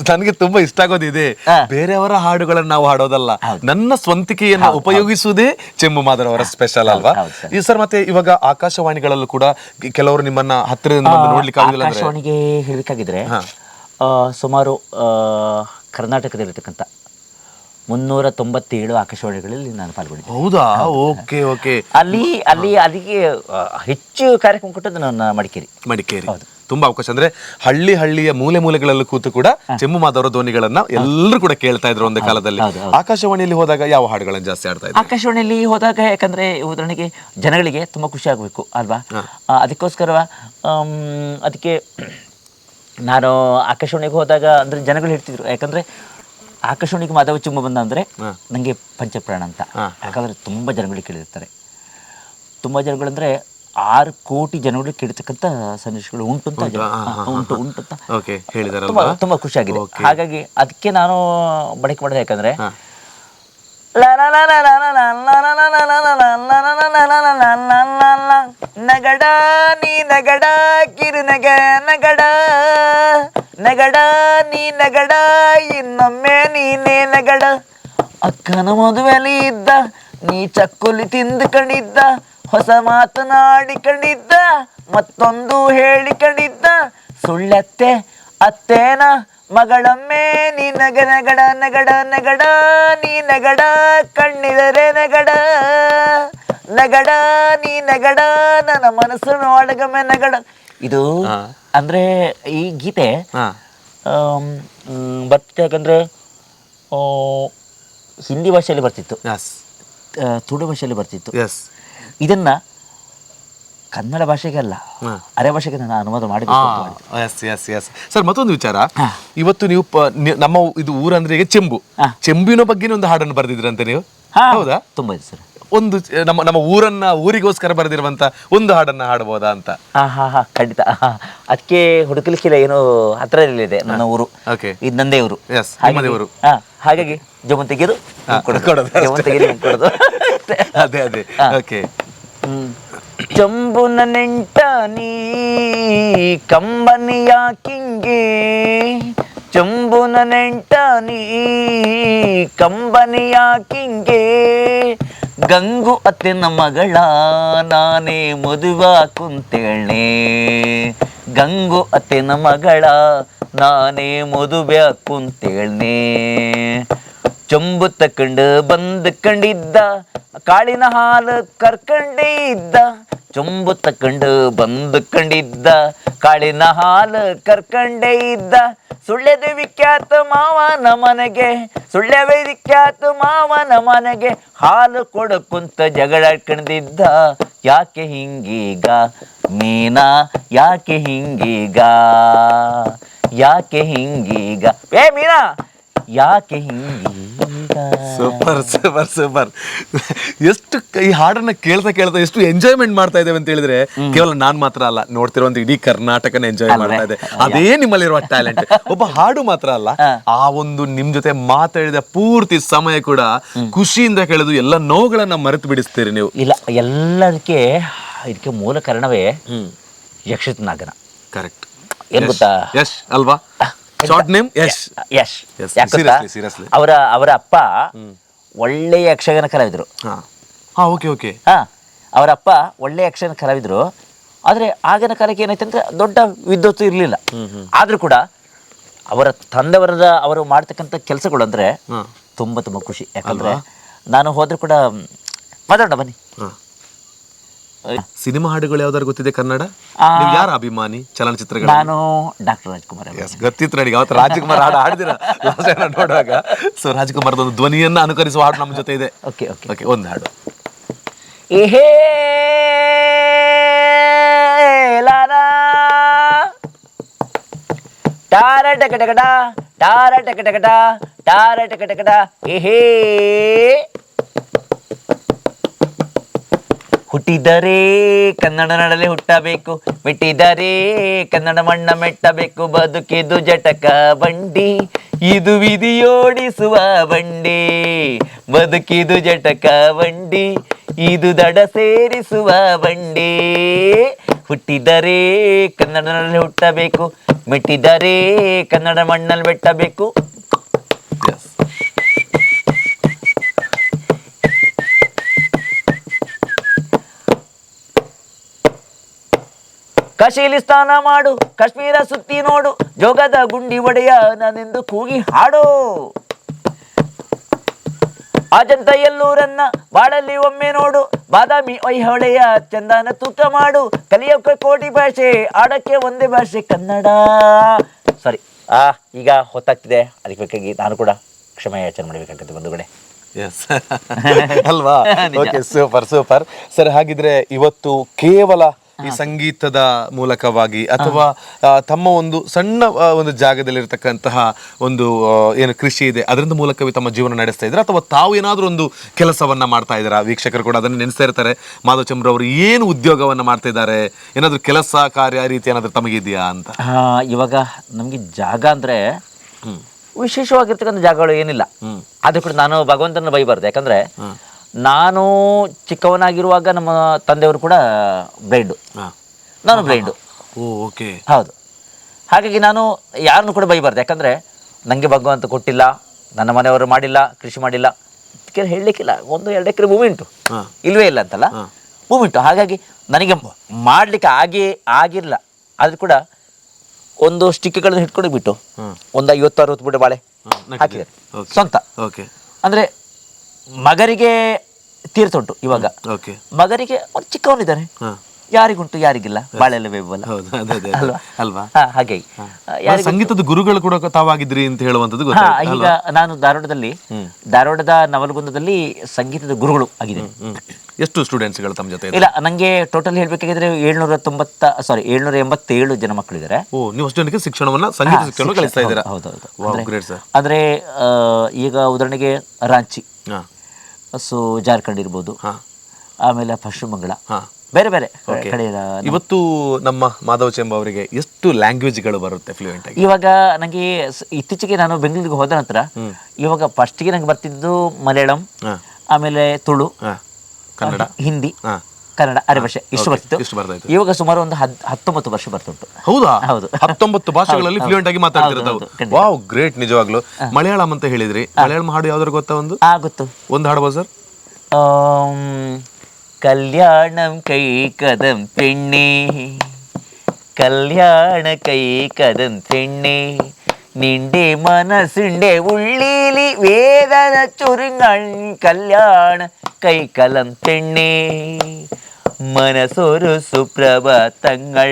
Speaker 2: ನನಗೆ ತುಂಬಾ ಇಷ್ಟ ಆಗೋದಿದೆ, ಬೇರೆಯವರ ಹಾಡುಗಳನ್ನು ನಾವು ಹಾಡೋದಲ್ಲ, ನನ್ನ ಸ್ವಂತಿಕೆಯನ್ನು ಉಪಯೋಗಿಸುವುದೇ ಚೆಮ್ಮು ಮಾದರ್ ಅವರ ಸ್ಪೆಷಲ್ ಅಲ್ವಾ? ಈ ಸರ್, ಮತ್ತೆ ಇವಾಗ ಆಕಾಶವಾಣಿಗಳಲ್ಲೂ ಕೂಡ ಕೆಲವರು ನಿಮ್ಮನ್ನ ಹತ್ತಿರದಿಂದ ನೋಡ್ಲಿಕ್ಕೆ ಆಗುದಿಲ್ಲ.
Speaker 1: ಆಕಾಶವಾಣಿಗೆ ಹೇಳ್ಬೇಕಾಗಿದ್ರೆ ಸುಮಾರು ಕರ್ನಾಟಕದಲ್ಲಿರ್ತಕ್ಕಂಥ 397 ಆಕಾಶವಾಣಿಗಳಲ್ಲಿ ನಾನು ಪಾಲ್ಗೊಂಡಿದ್ದೆ.
Speaker 2: ಹೌದಾ? Okay okay.
Speaker 1: ಅಲ್ಲಿಗೆ ಹೆಚ್ಚು ಕಾರ್ಯಕ್ರಮ ಕೊಟ್ಟದ್ದು ನನ್ನ ಮಡಿಕೇರಿ.
Speaker 2: ತುಂಬಾ ಅವಕಾಶ ಅಂದ್ರೆ ಹಳ್ಳಿಯ ಮೂಲೆ ಮೂಲೆಗಳಲ್ಲೂ ಕೂತು ಕೂಡ ಚೆಮ್ಮು ಮಾದವರ ಧ್ವನಿಗಳನ್ನ ಎಲ್ಲರೂ ಕೂಡ ಕೇಳ್ತಾ ಇದ್ರು ಒಂದೇ ಕಾಲದಲ್ಲಿ. ಆಕಾಶವಾಣಿಯಲ್ಲಿ ಹೋದಾಗ ಯಾವ ಹಾಡುಗಳನ್ನ ಜಾಸ್ತಿ ಆಡ್ತಾ ಇದ್ರು?
Speaker 1: ಆಕಾಶವಾಣಿಯಲ್ಲಿ ಹೋದಾಗ ಯಾಕಂದ್ರೆ ಉದಾಹರಣೆಗೆ ಜನಗಳಿಗೆ ತುಂಬಾ ಖುಷಿ ಆಗ್ಬೇಕು ಅಲ್ವಾ, ಅದಕ್ಕೋಸ್ಕರ ಅದಕ್ಕೆ ನಾನು ಆಕಾಶವಾಣಿಗೆ ಹೋದಾಗ ಅಂದ್ರೆ ಜನಗಳು ಹೇಳ್ತಿದ್ರು, ಯಾಕಂದ್ರೆ ಆಕಾಶವಾಣಿಗೆ ಮಾಧವ ಚೆಮ್ಮು ಬಂದ ಅಂದ್ರೆ ನಂಗೆ ಪಂಚಪ್ರಾಣ ಅಂತ. ಯಾಕಂದ್ರೆ ತುಂಬಾ ಜನಗಳು ಕೇಳಿರ್ತಾರೆ, ತುಂಬಾ ಜನಗಳಂದ್ರೆ 6 ಕೋಟಿ ಜನಗಳು ಕೇಳಿರ್ತಕ್ಕಂಥ ಸನ್ನಿವೇಶಗಳು ಉಂಟು ಅಂತ ತುಂಬಾ ಖುಷಿಯಾಗಿದೆ. ಹಾಗಾಗಿ ಅದಕ್ಕೆ ನಾನು ಬಳಕೆ ಮಾಡಿದೆ. ಯಾಕಂದ್ರೆ ನಗಡ ನೀ ನಗಡ ಕಿರು ನಗಡ, ನಗಡ ನೀ ನಗಡ ಇನ್ನೊಮ್ಮೆ ನೀನೇ ನಗಡ, ಅಕ್ಕನ ಮದುವೆಲಿ ಇದ್ದ ನೀ ಚಕ್ಕುಲಿ ತಿಂದು ಕಣಿದ್ದ, ಹೊಸ ಮಾತನಾಡಿ ಕಣಿದ್ದ ಮತ್ತೊಂದು ಹೇಳಿ ಕಣಿದ್ದ, ಸುಳ್ಳತ್ತೆ ಅತ್ತೇನ ಮಗಳೊಮ್ಮೆ ನೀ ನಗಡ ನಗಡ ನೀ ನಗಡ, ಕಣ್ಣಿದರೆ ನಗಡ ನಗಡ ನೀ ನಗಡ, ನನ್ನ ಮನಸ್ಸಿನ ಒಳಗೊಮ್ಮೆ ನಗಡ. ಇದು ಅಂದ್ರೆ ಈ ಗೀತೆ ಬರ್ತಿತ್ತು. ಯಾಕಂದ್ರೆ ಹಿಂದಿ ಭಾಷೆಯಲ್ಲಿ ಬರ್ತಿತ್ತು, ತುಳು ಭಾಷೆಯಲ್ಲಿ ಬರ್ತಿತ್ತು. ಇದನ್ನ ಕನ್ನಡ ಭಾಷೆಗೆ ಅಲ್ಲ, ಅರೆ ಭಾಷೆಗೆ ನಾನು ಅನುವಾದ ಮಾಡಿದ್ದೆ.
Speaker 2: ಸರ್, ಮತ್ತೊಂದು ವಿಚಾರ, ಇವತ್ತು ನೀವು ನಮ್ಮ ಇದು ಊರಂದ್ರೆ ಈಗ ಚೆಂಬಿನ ಬಗ್ಗೆ ಒಂದು ಹಾಡನ್ನು ಬರೆದಿದ್ರಂತೆ ನೀವು, ಹೌದಾ?
Speaker 1: ತುಂಬಾ ಇದೆ ಸರ್.
Speaker 2: ಒಂದು ನಮ್ಮ ಊರಿಗೋಸ್ಕರ ಬರೆದಿರುವಂತ ಒಂದು ಹಾಡನ್ನ ಹಾಡಬಹುದಾ ಅಂತ?
Speaker 1: ಖಂಡಿತ. ಅದಕ್ಕೆ ಹುಡುಕಲಿಕ್ಕಿಲ್ಲ, ಏನು ಹತ್ರದಲ್ಲಿದೆ ನನ್ನ ಊರು, ಇದು ನಂದೇ ಊರು. ಹಾಗಾಗಿ ಜಮನ್ ತೆಗೆದು ಕೊಡೋದು.
Speaker 2: ಅದೇ ಓಕೆ.
Speaker 1: ಚಂಬುನ ನೆಂಟ ನೀ ಕಂಬನಿ ಯಾಕಿಂಗೆ, ಚಂಬುನ ನೆಂಟ ನೀ ಕಂಬನಿ ಯಾಕಿಂಗೆ, ಗಂಗು ಅತ್ತೆನ ಮಗಳ ನಾನೇ ಮದುವೆ ಕುಂತೇಳೆ, ಗಂಗು ಅತ್ತೆನ ಮಗಳ ನಾನೇ ಮದುವೆ ಕುಂತೇಳ್ನೆ. ಚೊಂಬು ತಕಂಡು ಬಂದು ಕಂಡಿದ್ದ ಕಾಳಿನ ಹಾಲು ಕರ್ಕಂಡೇ ಇದ್ದ, ಚೊಂಬು ತಕಂಡು ಬಂದು ಕಂಡಿದ್ದ ಕಾಳಿನ ಹಾಲು ಕರ್ಕಂಡೇ ಇದ್ದ, ಸುಳ್ಳೆದು ವಿಖ್ಯಾತ ಮಾವನ ಮನೆಗೆ, ಸುಳ್ಳೆವೆ ವಿಖ್ಯಾತ ಮಾವನ ಮನೆಗೆ, ಹಾಲು ಕೊಡಕುಂತ ಜಗಳಾಡ್ಕೊಂಡಿದ್ದ. ಯಾಕೆ ಹಿಂಗೀಗ ಮೀನಾ, ಯಾಕೆ ಹಿಂಗೀಗ, ಯಾಕೆ ಹಿಂಗೀಗ, ಏ ಮೀನಾ ಯಾಕೆ ಹಿಂಗೀಗ.
Speaker 2: Super super super. ಎಷ್ಟು ಈ ಹಾಡನ್ನ ಕೇಳ್ತಾ ಕೇಳ್ತಾ ಎಷ್ಟು ಎಂಜಾಯ್ಮೆಂಟ್ ಮಾಡ್ತಾ ಇದ್ದೇವೆ ಅಂತ ಹೇಳಿದ್ರೆ, ಕೇವಲ ನಾನ್ ಮಾತ್ರ ಅಲ್ಲ, ನೋಡ್ತಿರುವಂತ ಇಡೀ ಕರ್ನಾಟಕನ ಎಂಜಾಯ್ ಮಾಡ್ತಾ ಇದೆ. ಅದೇ ನಿಮ್ಮಲ್ಲಿರುವ ಟ್ಯಾಲೆಂಟ್. ಒಬ್ಬ ಹಾಡು ಮಾತ್ರ ಅಲ್ಲ, ಆ ಒಂದು ನಿಮ್ ಜೊತೆ ಮಾತಾಡಿದ ಪೂರ್ತಿ ಸಮಯ ಕೂಡ ಖುಷಿಯಿಂದ ಕೇಳಿದು ಎಲ್ಲ ನೋವುಗಳನ್ನ ಮರೆತು ಬಿಡಿಸ್ತೀರಿ ನೀವು.
Speaker 1: ಇಲ್ಲ, ಎಲ್ಲದಕ್ಕೆ ಇದಕ್ಕೆ ಮೂಲ ಕಾರಣವೇ ಯಕ್ಷನಾಗನ.
Speaker 2: ಕರೆಕ್ಟ್.
Speaker 1: ಏನ್ ಗೊತ್ತಾ?
Speaker 2: ಯಶ್ ಅಲ್ವಾ? Short name Yash.
Speaker 1: ಯಶ್. ಅವರ ಅಪ್ಪ ಒಳ್ಳೆಯ ಯಕ್ಷಗಾನ ಕಲಾವಿದರು. ಅವರ ಅಪ್ಪ ಒಳ್ಳೆಯ ಯಕ್ಷಗಾನ ಕಲಾವಿದರು. ಆದ್ರೆ ಆಗಿನ ಕಾಲಕ್ಕೆ ಏನಾಯ್ತು ಅಂದ್ರೆ ದೊಡ್ಡ ವಿದ್ವತ್ತು ಇರ್ಲಿಲ್ಲ. ಆದ್ರೂ ಕೂಡ ಅವರ ತಂದೆವರದ ಅವರು ಮಾಡ್ತಕ್ಕಂಥ ಕೆಲಸಗಳು ಅಂದ್ರೆ ತುಂಬಾ ತುಂಬಾ ಖುಷಿ. ಯಾಕಂದ್ರೆ ನಾನು ಹೋದ್ರೂ ಕೂಡ ಮಾತಾಡೋಣ ಬನ್ನಿ.
Speaker 2: ಸಿನಿಮಾ ಹಾಡುಗಳು ಯಾವ್ದಾರು ಗೊತ್ತಿದೆ ಕನ್ನಡ? ನೀವು ಯಾರ ಅಭಿಮಾನಿ ಚಲನಚಿತ್ರಗಳು?
Speaker 1: ನಾನು ಡಾಕ್ಟರ್ ರಾಜ್ಕುಮಾರ್.
Speaker 2: ಗೊತ್ತಿತ್ತು ನನಗೆ. ಅವತ್ತು ರಾಜ್ಕುಮಾರ್ ಹಾಡು ಹಾಡಿದಿರ ನೋಡುವಾಗ. ಸೊ ರಾಜ್ಕುಮಾರ್ದ ಒಂದು ಧ್ವನಿಯನ್ನ ಅನುಕರಿಸುವ ಹಾಡು ನಮ್ಮ ಜೊತೆ ಇದೆ.
Speaker 1: ಓಕೆ ಓಕೆ ಓಕೆ,
Speaker 2: ಒಂದು ಹಾಡು.
Speaker 1: ಏಹೇ ಲಾರಾ ಟಾರ ಟಕಟಕಟ ಟಾರ ಟಕಟಕಟ ಟಾರ ಟಕಟಕಟ ಏಹೇ. ಹುಟ್ಟಿದರೆ ಕನ್ನಡ ನಡಲೆ ಹುಟ್ಟಬೇಕು, ಮೆಟ್ಟಿದರೆ ಕನ್ನಡ ಮಣ್ಣ ಮೆಟ್ಟಬೇಕು, ಬದುಕಿದು ಜಟಕ ಬಂಡಿ ಇದು ವಿಧಿಯೋಡಿಸುವ ಬಂಡಿ, ಬದುಕಿದು ಜಟಕ ಬಂಡಿ ಇದು ದಡ ಸೇರಿಸುವ ಬಂಡಿ. ಹುಟ್ಟಿದರೆ ಕನ್ನಡ ನಡಲೆ ಹುಟ್ಟಬೇಕು, ಮೆಟ್ಟಿದರೆ ಕನ್ನಡ ಮಣ್ಣಲ್ಲಿ ಮೆಟ್ಟಬೇಕು. ಕಾಶಿಲಿ ಸ್ನಾನ ಮಾಡು, ಕಾಶ್ಮೀರ ಸುತ್ತಿ ನೋಡು, ಜೋಗದ ಗುಂಡಿ ಒಡೆಯ ನಾನೆಂದು ಕೂಗಿ ಹಾಡು. ಅಜಂತ ಎಲ್ಲೂರನ್ನ ಬಾಳಲ್ಲಿ ಒಮ್ಮೆ ನೋಡು, ಬಾದಾಮಿ ಹೊಳೆಯ ಚಂದನ ತೂಕ ಮಾಡು, ಕಲಿಯೋಕೆ ಕೋಟಿ ಭಾಷೆ ಆಡಕ್ಕೆ ಒಂದೇ ಭಾಷೆ ಕನ್ನಡ. ಸಾರಿ, ಈಗ ಹೊತ್ತಾಗ್ತಿದೆ, ಅದಕ್ಕೆ ಬೇಕಾಗಿ ನಾನು ಕೂಡ ಕ್ಷಮೆ ಯಾಚನೆ ಮಾಡಬೇಕಾಗ್ತದೆ ಬಂಧುಗಳೇ.
Speaker 2: ಅಲ್ವಾ? Okay, super super sir. ಹಾಗಿದ್ರೆ ಇವತ್ತು ಕೇವಲ ಈ ಸಂಗೀತದ ಮೂಲಕವಾಗಿ ಅಥವಾ ತಮ್ಮ ಒಂದು ಸಣ್ಣ ಒಂದು ಜಾಗದಲ್ಲಿರ್ತಕ್ಕಂತಹ ಒಂದು ಏನು ಕೃಷಿ ಇದೆ ಅದರಿಂದ ಮೂಲಕವೇ ತಮ್ಮ ಜೀವನ ನಡೆಸ್ತಾ ಇದ್ದಾರೆ, ಅಥವಾ ತಾವು ಏನಾದರೂ ಒಂದು ಕೆಲಸವನ್ನ ಮಾಡ್ತಾ ಇದ್ದೀರಾ? ವೀಕ್ಷಕರು ಕೂಡ ಅದನ್ನು ನೆನೆಸ್ತಾ ಇರ್ತಾರೆ, ಮಾಧವ್ ಚಂದ್ರ ಅವರು ಏನು ಉದ್ಯೋಗವನ್ನ ಮಾಡ್ತಾ ಇದ್ದಾರೆ, ಏನಾದರೂ ಕೆಲಸ ಕಾರ್ಯ ರೀತಿ ಏನಾದರೂ ತಮಗಿದೆಯಾ ಅಂತ?
Speaker 1: ಇವಾಗ ನಮ್ಗೆ ಜಾಗ ಅಂದ್ರೆ ವಿಶೇಷವಾಗಿರ್ತಕ್ಕಂಥ ಜಾಗಗಳು ಏನಿಲ್ಲ. ಆದ್ರೂ ಕೂಡ ನಾನು ಭಗವಂತನ ಬೈಬಾರ್ದು. ಯಾಕಂದ್ರೆ ನಾನು ಚಿಕ್ಕವನಾಗಿರುವಾಗ ನಮ್ಮ ತಂದೆಯವರು ಕೂಡ ಬ್ಲೈಂಡು, ನಾನು ಬ್ಲೈಂಡು. ಹೌದು. ಹಾಗಾಗಿ ನಾನು ಯಾರನ್ನು ಕೂಡ ಬೈಬಾರ್ದು. ಯಾಕಂದ್ರೆ ನನಗೆ ಭಗವಂತ ಕೊಟ್ಟಿಲ್ಲ, ನನ್ನ ಮನೆಯವರು ಮಾಡಿಲ್ಲ, ಕೃಷಿ ಮಾಡಿಲ್ಲ, ಹೇಳಲಿಕ್ಕಿಲ್ಲ. 1-2 ಎಕರೆ ಭೂಮಿ ಉಂಟು, ಇಲ್ವೇ ಇಲ್ಲ ಅಂತಲ್ಲ, ಭೂಮಿ ಉಂಟು. ಹಾಗಾಗಿ ನನಗೆ ಮಾಡ್ಲಿಕ್ಕೆ ಆಗಿರಲಿಲ್ಲ. ಆದ್ರೂ ಕೂಡ ಒಂದು ಸ್ಟಿಕ್ಗಳನ್ನು ಹಿಡ್ಕೊಂಡು ಬಿಟ್ಟು ಒಂದು 50-60 ಬುಡ ಬಾಳೆ ಹಾಕಿದ್ದಾರೆ ಸ್ವಂತ. ಅಂದ್ರೆ ಮಗರಿಗೆ ತೀರ್ಥ ಉಂಟು. ಇವಾಗ ಮಗರಿಗೆ ಒಂದು ಚಿಕ್ಕವನಿದ್ದಾನೆ, ಯಾರಿಗುಂಟು ಯಾರಿಗಿಲ್ಲ, ಬಾಳೆಲ್ಲ ಬೇಬಲ್ಲ ಅಲ್ವಾ? ಹಾಗೆ
Speaker 2: ಸಂಗೀತದ ಗುರುಗಳು ಕೂಡ ತಾವಾಗಿದ್ರಿ ಅಂತ ಹೇಳುವಂಥದ್ದು.
Speaker 1: ಈಗ ನಾನು ಧಾರವಾಡದ ನವಲಗುಂದದಲ್ಲಿ ಸಂಗೀತದ ಗುರುಗಳು ಆಗಿದೆ.
Speaker 2: ಎಷ್ಟು ಸ್ಟೂಡೆಂಟ್ಸ್ಗಳು ತಮ್ಮ ಜೊತೆ?
Speaker 1: ಇಲ್ಲ, ನಂಗೆ ಟೋಟಲ್ ಹೇಳ್ಬೇಕಾಗಿದ್ರೆ 787 ಜನ ಮಕ್ಕಳಿದ್ದಾರೆ.
Speaker 2: ನೀವು ಅಷ್ಟು ಜನಕ್ಕೆ ಶಿಕ್ಷಣವನ್ನ ಸಂಗೀತ ಶಿಕ್ಷಣ ಕಲಿಸ್ತಾ ಇದ್ದೀರಾ?
Speaker 1: ಹೌದೌದು. ಅಂದ್ರೆ ಈಗ ಉದಾಹರಣೆಗೆ ರಾಂಚಿ, ಸೊ ಜಾರ್ಖಂಡ್ ಇರ್ಬೋದು, ಆಮೇಲೆ ಪಶ್ಚಿಮ ಬಂಗಾಳ, ಬೇರೆ ಬೇರೆ ಕಡೆ.
Speaker 2: ಇವತ್ತು ನಮ್ಮ ಮಾಧವ್ ಚೆಂಬ ಅವರಿಗೆ ಎಷ್ಟು ಲ್ಯಾಂಗ್ವೇಜ್ಗಳು ಬರುತ್ತೆ ಫ್ಲೂಯೆಂಟ್ ಆಗಿ?
Speaker 1: ಇವಾಗ ನಂಗೆ ಇತ್ತೀಚೆಗೆ ನಾನು ಬೆಂಗಳೂರಿಗೆ ಹೋದ ನಂತರ ಇವಾಗ ಫಸ್ಟ್ಗೆ ನಂಗೆ ಬರ್ತಿದ್ದು ಮಲಯಾಳಂ, ಆಮೇಲೆ ತುಳು,
Speaker 2: ಕನ್ನಡ,
Speaker 1: ಹಿಂದಿ, ಕನ್ನಡ ಅರೆಭಾಷೆ ಇಷ್ಟು ಬರ್ತಿತ್ತು.
Speaker 2: ಇಷ್ಟು ಬರ್ತಾಯಿತ್ತು.
Speaker 1: ಇವಾಗ ಸುಮಾರು ಒಂದು 19 ವರ್ಷ ಬರ್ತುಂಟು.
Speaker 2: ಹೌದಾ?
Speaker 1: ಹೌದು.
Speaker 2: 19 ಭಾಷೆಗಳಲ್ಲಿ ಫ್ಲೂಯೆಂಟ್ ಆಗಿ ಮಾತಾಡ್ತಿರೋದು. Wow, great. ನಿಜವಾಗ್ಲು ಮಲಯಾಳಂ ಅಂತ ಹೇಳಿದ್ರಿ, ಮಲಯಾಳಂ ಹಾಡು ಯಾವ್ದಾರು ಗೊತ್ತಾ?
Speaker 1: ಗೊತ್ತು.
Speaker 2: ಒಂದು ಹಾಡ್ಬೋದು ಸರ್?
Speaker 1: കല്യാണം കൈകതം പെണ്ണേ, കല്യാണ കൈകതം പെണ്ണേ, നിന്റെ മനസ്സിന്റെ ഉള്ളിലി വേദന ചുരുങ്ങാൻ കല്യാണ കൈകലം പെണ്ണേ, മനസ്സൊരു സുപ്രഭാതങ്ങൾ.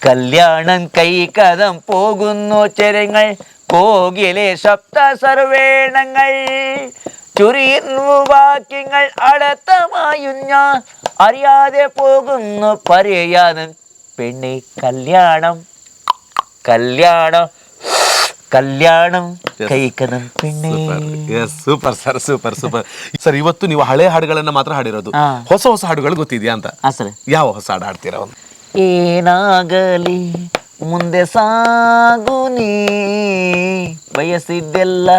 Speaker 1: കല്യാണം കൈകതം പോകുന്നു ചരങ്ങൾ, കോകിലെ ശബ്ദ സർവേണങ്ങൾ, ചുരിയുന്നു വാക്യങ്ങൾ അടത്തമായും ഞാൻ അറിയാതെ പോകുന്നു പറയാനും പെണ്ണെ. കല്യാണം കല്യാണം ಕಲ್ಯಾಣಂ ಕೈಕದಂ ಪೆಣ್ಣೆ.
Speaker 2: Super sir, super super sir. ಇವತ್ತು ನೀವು ಹಳೆ ಹಾಡುಗಳನ್ನ ಮಾತ್ರ ಹಾಡಿರೋದು, ಹೊಸ ಹೊಸ ಹಾಡುಗಳು ಗೊತ್ತಿದ್ಯಾ ಅಂತ?
Speaker 1: ಸರ್.
Speaker 2: ಯಾವ ಹೊಸ ಹಾಡು ಹಾಡ್ತೀರಾ?
Speaker 1: ಏನಾಗಲಿ ಮುಂದೆ ಸಾಗು ನೀ, ಬಯಸಿದ್ದೆಲ್ಲ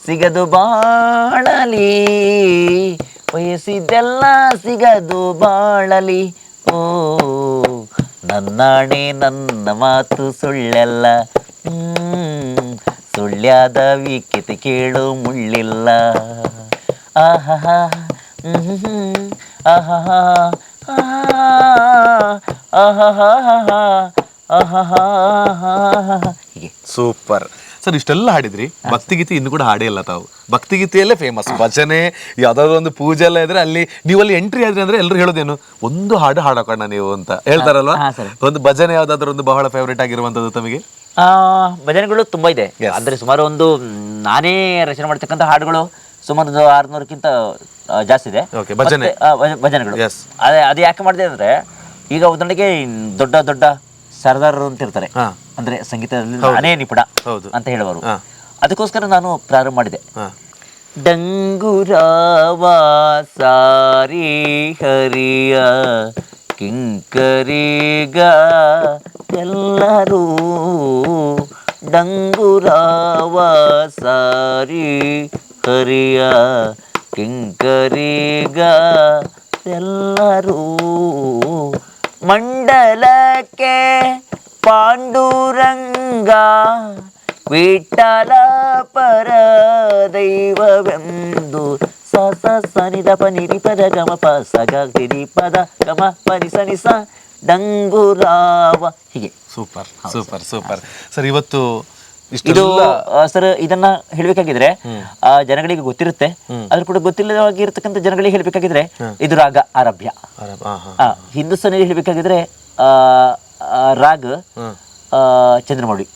Speaker 1: ಸಿಗದು ಬಾಳಲಿ, ಬಯಸಿದ್ದೆಲ್ಲ ಸಿಗದು ಬಾಳಲಿ. ಓ ನನ್ನಾಣೆ ನನ್ನ ಮಾತು ಸುಳ್ಳೆಲ್ಲ, ಸುಳ್ಳ್ಯಾದ ವಿಕಿತೆ ಕೇಳು ಮುಳ್ಳಿಲ್ಲ. ಆಹಾ ಆಹಾ
Speaker 2: ಸೂಪರ್ ಸರ್. ಇಷ್ಟೆಲ್ಲ ಹಾಡಿದ್ರಿ, ಭಕ್ತಿಗೀತೆ ಇನ್ನು ಕೂಡ ಹಾಡೇ ಇಲ್ಲ ತಾವು. ಭಕ್ತಿಗೀತೆಯಲ್ಲೇ ಫೇಮಸ್, ಭಜನೆ ಯಾವ್ದಾದ್ರು ಒಂದು ಪೂಜೆ ಎಲ್ಲ ಇದ್ರೆ ಅಲ್ಲಿ ನೀವಲ್ಲಿ ಎಂಟ್ರಿ ಆದ್ರಿ ಅಂದ್ರೆ ಎಲ್ಲರೂ ಹೇಳೋದೇನು, ಒಂದು ಹಾಡು ಹಾಡೋಣ ನೀವು ಅಂತ ಹೇಳ್ತಾರಲ್ವಾ? ಒಂದು ಭಜನೆ ಯಾವ್ದಾದ್ರು ಒಂದು ಬಹಳ ಫೇವ್ರೇಟ್ ಆಗಿರುವಂತದ್ದು ತಮಗೆ?
Speaker 1: ಭಜನೆಗಳು ತುಂಬಾ ಇದೆ. ಅಂದ್ರೆ ಸುಮಾರು ಒಂದು ನಾನೇ ರಚನೆ ಮಾಡ್ತಕ್ಕಂಥ ಹಾಡುಗಳು ಸುಮಾರು 600ಕ್ಕಿಂತ ಜಾಸ್ತಿ ಇದೆ ಭಜನೆಗಳು. ಅದೇ ಅದು ಯಾಕೆ ಮಾಡಿದೆ ಅಂದ್ರೆ, ಈಗ ಉದಾಹರಣೆಗೆ ದೊಡ್ಡ ದೊಡ್ಡ ಸರ್ದಾರರು ಅಂತ ಇರ್ತಾರೆ, ಅಂದ್ರೆ ಸಂಗೀತದಲ್ಲಿ ನಾನೇ ನಿಪುಣ ಅಂತ ಹೇಳುವರು. ಅದಕ್ಕೋಸ್ಕರ ನಾನು ಪ್ರಾರಂಭ ಮಾಡಿದೆ. ಡಂಗುರಾವ ಸಾರಿ ಹರಿಯ ಕಿಂಕರಿಗ ಎಲ್ಲರೂ, ಡಂಗುರಾವ ಸಾರಿ ಹರಿಯ ಕಿಂಕರಿಗ ಎಲ್ಲರೂ, ಮಂಡಲಕ್ಕೆ ಪಾಂಡುರಂಗ ವಿಠಲ ಪರ ದೈವವೆಂದು, ಸ ಸ ಸನಿ ದ ಪ ನಿರಿ ಪದ ಗಮ ಪ ಸ ಗ ರಿ ಪದ ಗಮ ಪನಿ ಸನಿ ಸ ಡಂಗುರಾವ. ಹೀಗೆ.
Speaker 2: Super super super sir. ಇವತ್ತು
Speaker 1: ಇದು ಸರ್ ಇದನ್ನ ಹೇಳ್ಬೇಕಾಗಿದ್ರೆ ಜನಗಳಿಗೆ ಗೊತ್ತಿರುತ್ತೆ, ಅದ್ರ ಕೂಡ ಗೊತ್ತಿಲ್ಲದಾಗಿರ್ತಕ್ಕಂಥ ಜನಗಳಿಗೆ ಹೇಳ್ಬೇಕಾಗಿದ್ರೆ ಇದು ರಾಗ ಆರಭ್ಯ. ಹಿಂದೂಸ್ತಾನಿ ಹೇಳ್ಬೇಕಾಗಿದ್ರೆ ರಾಗ ಚಂದ್ರಮೌಳಿ.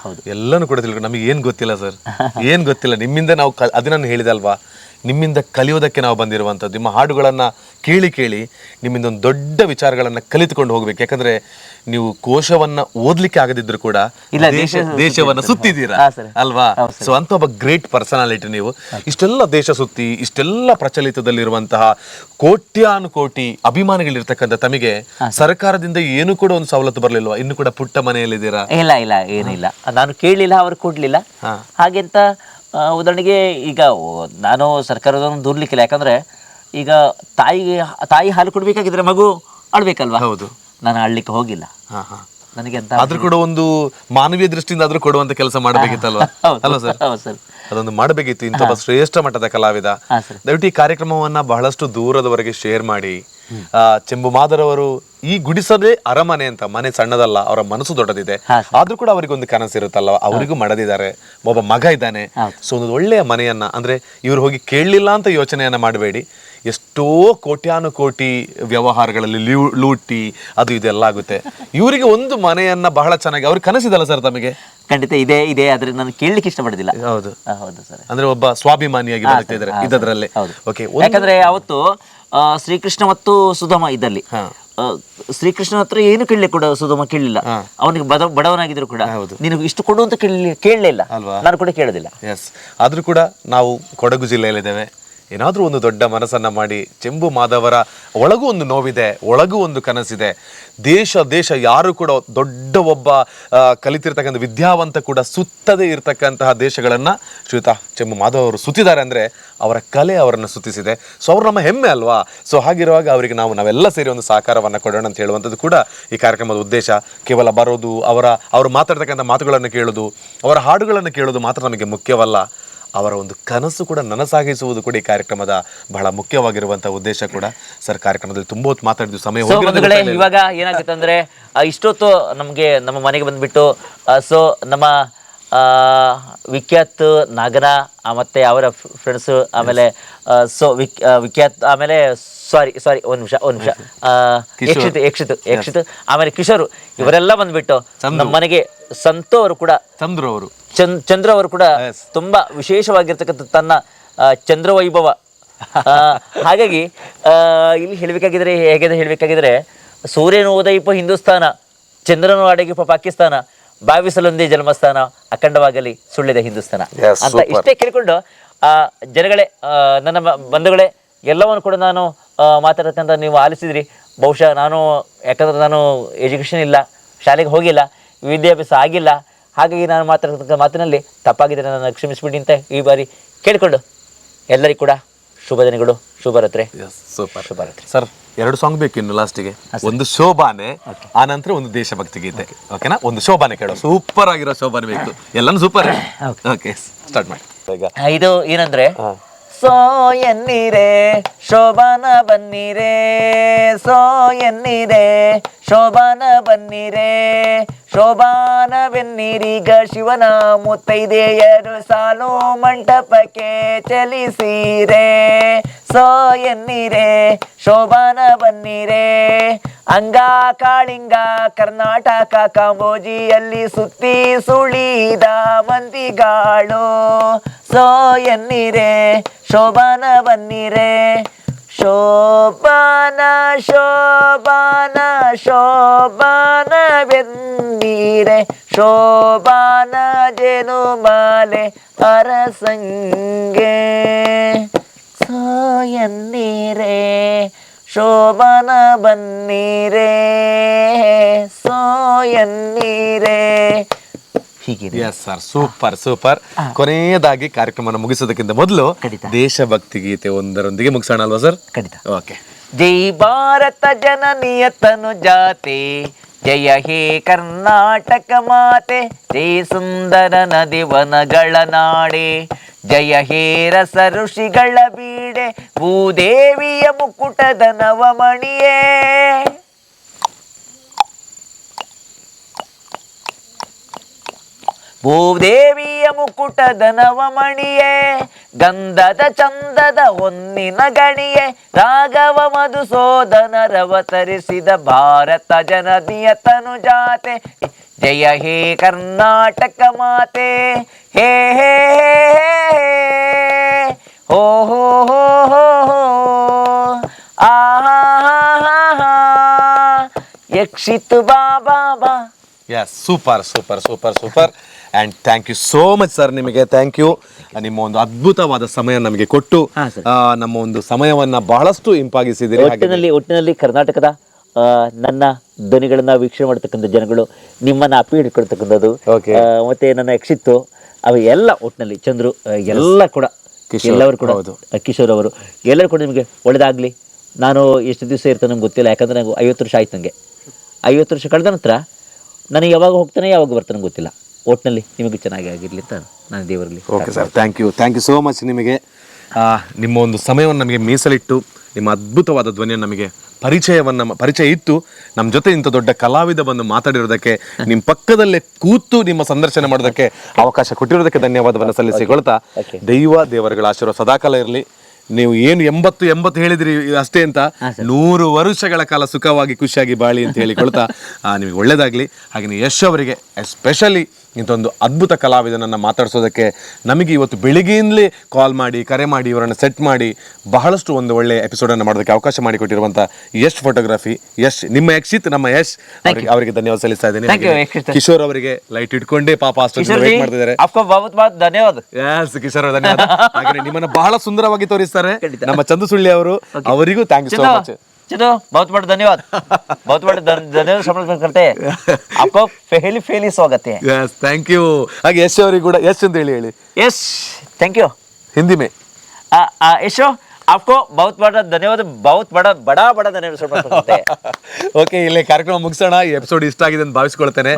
Speaker 2: ಹೌದು, ಎಲ್ಲಾನು ಕೂಡ ತಿಳ್ಕೊಂಡು ನಮಗೆ ಏನ್ ಗೊತ್ತಿಲ್ಲ ಸರ್, ಏನ್ ಗೊತ್ತಿಲ್ಲ. ನಿಮ್ಮಿಂದ ನಾವು ಅದನ್ನ ಹೇಳಿದೆ ಅಲ್ವಾ, ನಿಮ್ಮಿಂದ ಕಲಿಯೋದಕ್ಕೆ ನಾವು ಬಂದಿರುವಂಥದ್ದು. ನಿಮ್ಮ ಹಾಡುಗಳನ್ನ ಕೇಳಿ ಕೇಳಿ ನಿಮ್ಮಿಂದ ಒಂದು ದೊಡ್ಡ ವಿಚಾರಗಳನ್ನ ಕಲಿತುಕೊಂಡು ಹೋಗ್ಬೇಕು. ಯಾಕಂದ್ರೆ ನೀವು ಕೋಶವನ್ನ ಓದ್ಲಿಕ್ಕೆ ಆಗದಿದ್ರು ಕೂಡ ದೇಶವನ್ನ ಸುತ್ತಿದ್ದೀರಾ ಅಲ್ವಾ? ಸೊ ಅಂತ ಒಬ್ಬ ಗ್ರೇಟ್ ಪರ್ಸನಾಲಿಟಿ ನೀವು. ಇಷ್ಟೆಲ್ಲ ದೇಶ ಸುತ್ತಿ ಇಷ್ಟೆಲ್ಲ ಪ್ರಚಲಿತದಲ್ಲಿರುವಂತಹ ಕೋಟ್ಯಾನುಕೋಟಿ ಅಭಿಮಾನಿಗಳಿರ್ತಕ್ಕಂಥ ತಮಗೆ ಸರ್ಕಾರದಿಂದ ಏನು ಕೂಡ ಒಂದು ಸವಲತ್ತು ಬರಲಿಲ್ವಾ? ಇನ್ನು ಕೂಡ ಪುಟ್ಟ ಮನೆಯಲ್ಲಿದ್ದೀರಾ?
Speaker 1: ಇಲ್ಲ ಇಲ್ಲ, ಏನಿಲ್ಲ. ನಾನು ಕೇಳಲಿಲ್ಲ, ಅವ್ರು ಕೊಡ್ಲಿಲ್ಲ. ಹಾಗೆಂತ ಉದಾಹರಣೆಗೆ ಈಗ ನಾನು ಸರ್ಕಾರದನ್ನು ದೂರ್ಲಿಕ್ಕಿಲ್ಲ. ಯಾಕಂದ್ರೆ ಈಗ ತಾಯಿ ಹಾಲು ಕೊಡ್ಬೇಕಾಗಿದ್ರೆ ಮಗು ಅಳ್ಬೇಕಲ್ವಾ? ಹೌದು. ನಾನು ಅಳ್ಲಿಕ್ಕೆ ಹೋಗಿಲ್ಲ. ನನಗೆ ಅಂತ
Speaker 2: ಆದ್ರೂ ಕೂಡ ಒಂದು ಮಾನವೀಯ ದೃಷ್ಟಿಯಿಂದ ಆದ್ರೂ ಕೊಡುವಂತ ಕೆಲಸ ಮಾಡಬೇಕಿತ್ತಲ್ವಾ? ಅಲ್ವಾ ಸರ್? ಅದೊಂದು ಮಾಡಬೇಕಿತ್ತು. ಇಂಥ ಶ್ರೇಷ್ಠ ಮಟ್ಟದ ಕಲಾವಿದ. ದಯವಿಟ್ಟು ಈ ಕಾರ್ಯಕ್ರಮವನ್ನ ಬಹಳಷ್ಟು ದೂರದವರೆಗೆ ಶೇರ್ ಮಾಡಿ. ಚೆಂಬು ಮಾದರವರು ಈ ಗುಡಿಸದೇ ಅರಮನೆ ಅಂತ, ಮನೆ ಸಣ್ಣದಲ್ಲ, ಅವರ ಮನಸ್ಸು ದೊಡ್ಡದಿದೆ. ಆದ್ರೂ ಕೂಡ ಅವರಿಗೊಂದು ಕನಸಿರುತ್ತಲ್ಲ, ಅವರಿಗೂ ಮಾಡದಿದ್ದಾರೆ. ಒಬ್ಬ ಮಗ ಇದ್ದಾನೆ. ಸೊ ಒಂದು ಒಳ್ಳೆಯ ಮನೆಯನ್ನ, ಅಂದ್ರೆ ಇವ್ರು ಹೋಗಿ ಕೇಳಲಿಲ್ಲ ಅಂತ ಯೋಚನೆಯನ್ನ ಮಾಡಬೇಡಿ. ಎಷ್ಟೋ ಕೋಟ್ಯಾನುಕೋಟಿ ವ್ಯವಹಾರಗಳಲ್ಲಿ ಲೂಟಿ ಅದು ಇದೆಲ್ಲ ಆಗುತ್ತೆ. ಇವರಿಗೆ ಒಂದು ಮನೆಯನ್ನ ಬಹಳ ಚೆನ್ನಾಗಿ ಅವ್ರಿಗೆ ಕನಸಿದಲ್ಲ ಸರ್ ತಮಗೆ?
Speaker 1: ಖಂಡಿತ ಇದೆ ಇದೆ, ಆದ್ರೆ ನಾನು ಕೇಳಲಿಕ್ಕೆ ಇಷ್ಟಪಡೋದಿಲ್ಲ. ಹೌದು ಹೌದು ಸರ್.
Speaker 2: ಅಂದ್ರೆ ಒಬ್ಬ ಸ್ವಾಭಿಮಾನಿಯಾಗಿ ಬದುಕ್ತಿದ್ದಾರೆ ಇದರಲ್ಲಿ.
Speaker 1: ಓಕೆ, ಯಾಕಂದ್ರೆ ಅವತ್ತು ಶ್ರೀಕೃಷ್ಣ ಮತ್ತು ಸುಧಾಮ ಇದ್ದಲ್ಲಿ ಶ್ರೀಕೃಷ್ಣ ಹತ್ರ ಏನು ಕೇಳಲಿ ಕೂಡ ಸುಧಾಮ ಕೇಳಲಿಲ್ಲ. ಅವನಿಗೆ ಬಡವನಾಗಿದ್ರು ಕೂಡ ನೀನು ಇಷ್ಟು ಕೊಡು ಅಂತ ಕೇಳಲೇ ಇಲ್ಲ. ನಾನು ಕೂಡ ಕೇಳೋದಿಲ್ಲ.
Speaker 2: ಎಸ್, ಆದ್ರೂ ಕೂಡ ನಾವು ಕೊಡಗು ಜಿಲ್ಲೆಯಲ್ಲಿದ್ದೇವೆ. ಏನಾದರೂ ಒಂದು ದೊಡ್ಡ ಮನಸ್ಸನ್ನ ಮಾಡಿ ಚೆಂಬು ಮಾಧವರ ಒಳಗೂ ಒಂದು ನೋವಿದೆ, ಒಳಗೂ ಒಂದು ಕನಸಿದೆ. ದೇಶ ಯಾರು ಕೂಡ ದೊಡ್ಡ ಒಬ್ಬ ಕಲಿತಿರ್ತಕ್ಕಂಥ ವಿದ್ಯಾವಂತ ಕೂಡ ಸುತ್ತದೇ ಇರತಕ್ಕಂತಹ ದೇಶಗಳನ್ನು ಶ್ರೀಯುತ ಚೆಂಬು ಮಾಧವ್ ಅವರು ಸುತ್ತಿದ್ದಾರೆ ಅಂದರೆ ಅವರ ಕಲೆ ಅವರನ್ನು ಸುತ್ತಿಸಿದೆ. ಸೊ ಅವರು ನಮ್ಮ ಹೆಮ್ಮೆ ಅಲ್ವಾ. ಸೊ ಹಾಗಿರುವಾಗ ಅವರಿಗೆ ನಾವೆಲ್ಲ ಸೇರಿ ಒಂದು ಸಹಕಾರವನ್ನು ಕೊಡೋಣ ಅಂತ ಹೇಳುವಂಥದ್ದು ಕೂಡ ಈ ಕಾರ್ಯಕ್ರಮದ ಉದ್ದೇಶ. ಕೇವಲ ಬರೋದು, ಅವರು ಮಾತಾಡ್ತಕ್ಕಂಥ ಮಾತುಗಳನ್ನು ಕೇಳೋದು, ಅವರ ಹಾಡುಗಳನ್ನು ಕೇಳೋದು ಮಾತ್ರ ನಮಗೆ ಮುಖ್ಯವಲ್ಲ, ಅವರ ಒಂದು ಕನಸು ಕೂಡ ನನಸಾಗಿಸುವುದು ಕೂಡ ಈ ಕಾರ್ಯಕ್ರಮದ ಬಹಳ ಮುಖ್ಯವಾಗಿರುವಂತಹ ಉದ್ದೇಶ ಕೂಡ. ಸರ್, ಕಾರ್ಯಕ್ರಮದಲ್ಲಿ ತುಂಬಾ ಹೊತ್ತು ಮಾತಾಡಿದ್ವಿ, ಸಮಯ
Speaker 1: ಬಂಧುಗಳೇ. ಇವಾಗ ಏನಾಗುತ್ತೆ ಅಂದ್ರೆ ಇಷ್ಟೊತ್ತು ನಮ್ಮ ಮನೆಗೆ ಬಂದ್ಬಿಟ್ಟು ಸೊ ನಮ್ಮ ವಿಖ್ಯಾತ್ ನಾಗನ ಮತ್ತೆ ಅವರ ಫ್ರೆಂಡ್ಸ್, ಆಮೇಲೆ ಸೊ ವಿಖ್ಯಾತ್, ಆಮೇಲೆ ಸಾರಿ ಒಂದ್ ನಿಮಿಷ ಯಕ್ಷಿತ್ ಆಮೇಲೆ ಕಿಶೋರ್, ಇವರೆಲ್ಲ ಬಂದ್ಬಿಟ್ಟು ನಮ್ಮ ಮನೆಗೆ ಸಂತು ಅವರು ಕೂಡ, ಚಂದ್ರ ಅವರು ಕೂಡ ತುಂಬಾ ವಿಶೇಷವಾಗಿರ್ತಕ್ಕಂಥ ತನ್ನ ಚಂದ್ರ ವೈಭವ. ಹಾಗಾಗಿ ಇಲ್ಲಿ ಹೇಳ್ಬೇಕಾಗಿದ್ರೆ ಸೂರ್ಯನು ಉದಯಿಪ ಹಿಂದೂಸ್ತಾನ, ಚಂದ್ರನು ಅಡಗಿಪ ಪಾಕಿಸ್ತಾನ, ಭಾವಿಸಲೊಂದೇ ಜನ್ಮಸ್ಥಾನ, ಅಖಂಡವಾಗಲಿ ಸುಳ್ಳಿದ ಹಿಂದೂಸ್ತಾನ ಅಂತ ಇಷ್ಟೇ ಕೇಳಿಕೊಂಡು ಜನಗಳೇ, ನನ್ನ ಬಂಧುಗಳೇ, ಎಲ್ಲವನ್ನು ಕೂಡ ನಾನು ಮಾತಾಡತಕ್ಕಂಥ ನೀವು ಆಲಿಸಿದ್ರಿ. ಬಹುಶಃ ಯಾಕಂದ್ರೆ ನಾನು ಎಜುಕೇಷನ್ ಇಲ್ಲ, ಶಾಲೆಗೆ ಹೋಗಿಲ್ಲ, ವಿದ್ಯಾಭ್ಯಾಸ ಆಗಿಲ್ಲ. ಹಾಗಾಗಿ ನಾನು ಮಾತಾಡ್ತಕ್ಕಂಥ ಮಾತಿನಲ್ಲಿ ತಪ್ಪಾಗಿದ್ದರೆ ನನ್ನ ಕ್ಷಮಿಸ್ಬಿಡಿ ಅಂತ ಈ ಬಾರಿ ಕೇಳಿಕೊಂಡು ಎಲ್ಲರಿಗೂ ಕೂಡ ಶುಭ ದಿನಗಳು, ಶುಭರಾತ್ರಿ.
Speaker 2: ಶುಭರಾತ್ರಿ ಸರ್. 2 ಸಾಂಗ್ ಬೇಕು ಇನ್ನು ಲಾಸ್ಟಿಗೆ. ಒಂದು ಶೋಭಾನೆ, ಆ ನಂತರ ಒಂದು ದೇಶಭಕ್ತಿ ಗೀತೆ. ಓಕೆನಾ? ಒಂದು ಶೋಭಾನೆ ಕೇಳೋ, ಸೂಪರ್ ಆಗಿರೋ ಶೋಭಾನೆ ಬೇಕು. ಎಲ್ಲಾನು ಸೂಪರ್. ಓಕೆ, ಸ್ಟಾರ್ಟ್ ಮಾಡಿ.
Speaker 1: ಇದು ಏನಂದ್ರೆ, ಸೋ ಎನ್ನೀರೆ ಶೋಭಾನ ಬನ್ನೀರೆ, ಸೋ ಎನ್ನೀರೆ ಶೋಭಾನ ಬನ್ನೀರೆ, ಶೋಭಾನವೆನ್ನೀರೀಗ ಶಿವನ ಮುತ್ತೈದೆಯರು ಸಾಲು ಮಂಟಪಕ್ಕೆ ಚಲಿಸಿರೆ, ಸೋ ಎನ್ನೀರೆ ಶೋಭಾನ ಬನ್ನೀರೆ, ಅಂಗ ಕಾಳಿಂಗ ಕರ್ನಾಟಕ ಕಾಂಬೋಜಿಯಲ್ಲಿ ಸುತ್ತಿ ಸುಳಿದ ಮಂದಿಗಾಳು, ಸೋ ಎನ್ನೀರೆ ಶೋಭಾನ ಬನ್ನೀರೆ, ಶೋಭಾನ ಶೋಭಾನ ಶೋಭಾನವೆನ್ನೀರೆ, ಶೋಭಾನ ಜೇನು ಮಾಲೆ ಅರಸಂಗೆ, ಸೋ ಎನ್ನೀರೆ ಶೋಭಾನ ಬನ್ನೀರೆ, ಸೋ ಎನ್ನೀರೆ.
Speaker 2: ಸೂಪರ್. ಕೊನೆಯದಾಗಿ ಕಾರ್ಯಕ್ರಮ ಮುಗಿಸೋದಕ್ಕಿಂತ ಮೊದಲು ದೇಶಭಕ್ತಿ ಗೀತೆ ಒಂದರೊಂದಿಗೆ ಮುಗಿಸೋಣ ಅಲ್ವಾ ಸರ್?
Speaker 1: ಖಂಡಿತ.
Speaker 2: ಓಕೆ.
Speaker 1: ಜೈ ಭಾರತ ಜನನಿಯ ತನು ಜಾತೆ, ಜಯ ಹೇ ಕರ್ನಾಟಕ ಮಾತೆ, ಜೈ ಸುಂದರ ನದಿ ವನಗಳ ನಾಡೆ, ಜಯ ಹೇ ರಸ ಋಷಿಗಳ ಬೀಡೆ, ಭೂದೇವಿಯ ಮುಕುಟದ ನವಮಣಿಯೇ, ಭೂದೇವಿಯ ಮುಕುಟದ ನವಮಣಿಯೇ, ಗಂಧದ ಚಂದದ ಹೊನ್ನಿನ ಗಣಿಯೇ, ರಾಘವ ಮಧುಸೂದನರವತರಿಸಿದ ಭಾರತ ಜನನಿಯ ತನು ಜಾತೆ, ಜಯ ಹೇ ಕರ್ನಾಟಕ ಮಾತೆ, ಹೇ ಹೇ ಹೋ ಹೋ ಹೋ ಹೋ ಹೋ, ಆಹಾ ಯಕ್ಷಿತ್ ಬಾಬಾ ಬಾ.
Speaker 2: Super. And thank you so much sir. ನಿಮಗೆ ಥ್ಯಾಂಕ್ ಯು. ನಿಮ್ಮ ಒಂದು ಅದ್ಭುತವಾದ ಸಮಯ ನಮಗೆ ಕೊಟ್ಟು ನಮ್ಮ ಒಂದು ಸಮಯವನ್ನ ಬಹಳಷ್ಟು ಇಂಪಾಗಿಸಿದ್ದೀರಿ.
Speaker 1: ಒಟ್ಟಿನಲ್ಲಿ ಕರ್ನಾಟಕದ ನನ್ನ ಧ್ವನಿಗಳನ್ನ ವೀಕ್ಷಣೆ ಮಾಡ್ತಕ್ಕಂಥ ಜನಗಳು, ನಿಮ್ಮನ್ನ ಅಪ್ಪಿ ಹಿಡ್ಕೊಳ್ತಕ್ಕಂಥದ್ದು, ಮತ್ತೆ ನನ್ನ ಯಕ್ಷಿತ್ತು, ಅವು ಎಲ್ಲ ಒಟ್ಟಿನಲ್ಲಿ ಚಂದ್ರು ಎಲ್ಲ ಕೂಡ, ಎಲ್ಲವರು ಕೂಡ, ಕಿಶೋರ್ ಅವರು ಎಲ್ಲರೂ ಕೂಡ ನಿಮಗೆ ಒಳ್ಳೇದಾಗ್ಲಿ. ನಾನು ಎಷ್ಟು ದಿವಸ ಇರ್ತೇನೆ ನಮ್ಗೆ ಗೊತ್ತಿಲ್ಲ, ಯಾಕಂದ್ರೆ ನನಗೆ 50 ವರ್ಷ ಆಯ್ತು. ನನಗೆ 50 ವರ್ಷ ಕಳೆದ ನಂತರ ನನಗೆ ಯಾವಾಗ ಹೋಗ್ತಾನೆ ಯಾವಾಗ ಬರ್ತಾನೆ ಗೊತ್ತಿಲ್ಲ. ಒಟ್ಟಿನಲ್ಲಿ ನಿಮಗೆ ಚೆನ್ನಾಗಿ ಆಗಿರಲಿ ಅಂತ ನಾನು ದೇವರಲ್ಲಿ.
Speaker 2: Okay sir, thank you so much. ನಿಮಗೆ ನಿಮ್ಮ ಒಂದು ಸಮಯವನ್ನು ನಮಗೆ ಮೀಸಲಿಟ್ಟು ನಿಮ್ಮ ಅದ್ಭುತವಾದ ಧ್ವನಿಯನ್ನು ನಮಗೆ ಪರಿಚಯ ಇತ್ತು ನಮ್ಮ ಜೊತೆ ಇಂಥ ದೊಡ್ಡ ಕಲಾವಿದ ಬಂದು ಮಾತಾಡಿರೋದಕ್ಕೆ, ನಿಮ್ಮ ಪಕ್ಕದಲ್ಲೇ ಕೂತು ನಿಮ್ಮ ಸಂದರ್ಶನ ಮಾಡೋದಕ್ಕೆ ಅವಕಾಶ ಕೊಟ್ಟಿರೋದಕ್ಕೆ ಧನ್ಯವಾದವನ್ನು ಸಲ್ಲಿಸಿಕೊಳ್ತಾ, ದೇವರುಗಳ ಆಶೀರ್ವಾದ ಸದಾಕಾಲ ಇರಲಿ. ನೀವು ಏನು 80 ಹೇಳಿದ್ರಿ ಅಷ್ಟೇ ಅಂತ, 100 ವರ್ಷಗಳ ಕಾಲ ಸುಖವಾಗಿ ಖುಷಿಯಾಗಿ ಬಾಳಿ ಅಂತ ಹೇಳಿಕೊಳ್ತಾ ನಿಮಗೆ ಒಳ್ಳೇದಾಗ್ಲಿ. ಹಾಗೆ ಯಶ್ ಅವರಿಗೆ ಎಸ್ಪೆಷಲಿ ಇಂಥೊಂದು ಅದ್ಭುತ ಕಲಾವಿದನನ್ನು ಮಾತಾಡಿಸೋದಕ್ಕೆ ನಮಗೆ ಇವತ್ತು ಬೆಳಿಗ್ಗೆಯಿಂದಲೇ ಕಾಲ್ ಮಾಡಿ, ಕರೆ ಮಾಡಿ, ಇವರನ್ನು ಸೆಟ್ ಮಾಡಿ ಬಹಳಷ್ಟು ಒಂದು ಒಳ್ಳೆಯ ಎಪಿಸೋಡನ್ನು ಮಾಡೋದಕ್ಕೆ ಅವಕಾಶ ಮಾಡಿಕೊಟ್ಟಿರುವಂಥ ಯಶ್ ಫೋಟೋಗ್ರಫಿ, ಯಶ್ ನಿಮ್ಮ ಯಕ್ಷಿತ್, ನಮ್ಮ ಯಶ್ ಅವರಿಗೆ ಧನ್ಯವಾದ ಸಲ್ಲಿಸ್ತಾ ಇದ್ದೀನಿ. ಕಿಶೋರ್ ಅವರಿಗೆ ಲೈಟ್ ಇಟ್ಕೊಂಡೇ ಪಾಪ ಅಷ್ಟು ವೇಟ್ ಮಾಡ್ತಿದ್ದಾರೆ.
Speaker 1: ಧನ್ಯವಾದ.
Speaker 2: ಕಿಶೋರ್ ಧನ್ಯವಾದ. ಹಾಗೆ ನಿಮ್ಮನ್ನು ಬಹಳ ಸುಂದರವಾಗಿ ತೋರಿಸ್ತಾ ಭಾವಿಸ್ತಾರೆ.
Speaker 1: ಖಂಡಿತ.
Speaker 2: ನಮ್ಮ ಚಂದು ಸುಳ್ಳಿ ಅವರು, ಅವರಿಗೂ ಥ್ಯಾಂಕ್ ಯು ಸೋ ಮಚ್.
Speaker 1: चलो बहुत बड़ा धन्यवाद, बहुत बड़ा धन्यवाद समर्पित करते हैं आपको, पहली पहली स्वागत है.
Speaker 2: Thank you. ಹಾಗೆ ಯಶ್ ಅವರಿಗೆ ಕೂಡ, ಯಶ್ ಅಂತ ಹೇಳಿ
Speaker 1: यस थैंक यू.
Speaker 2: ಹಿಂದಿ ಮೇ.
Speaker 1: यशो आपको बहुत बड़ा धन्यवाद, बहुत बड़ा धन्यवाद समर्पित करते हैं.
Speaker 2: ಓಕೆ, ಇಲ್ಲಿ ಕಾರ್ಯಕ್ರಮ ಮುಗಿಸೋಣ. ಈ ಎಪಿಸೋಡ್ ಇಷ್ಟ ಆಗಿದೆ ಅಂತ ಭಾವಿಸ್ಕೊಳ್ತೇನೆ.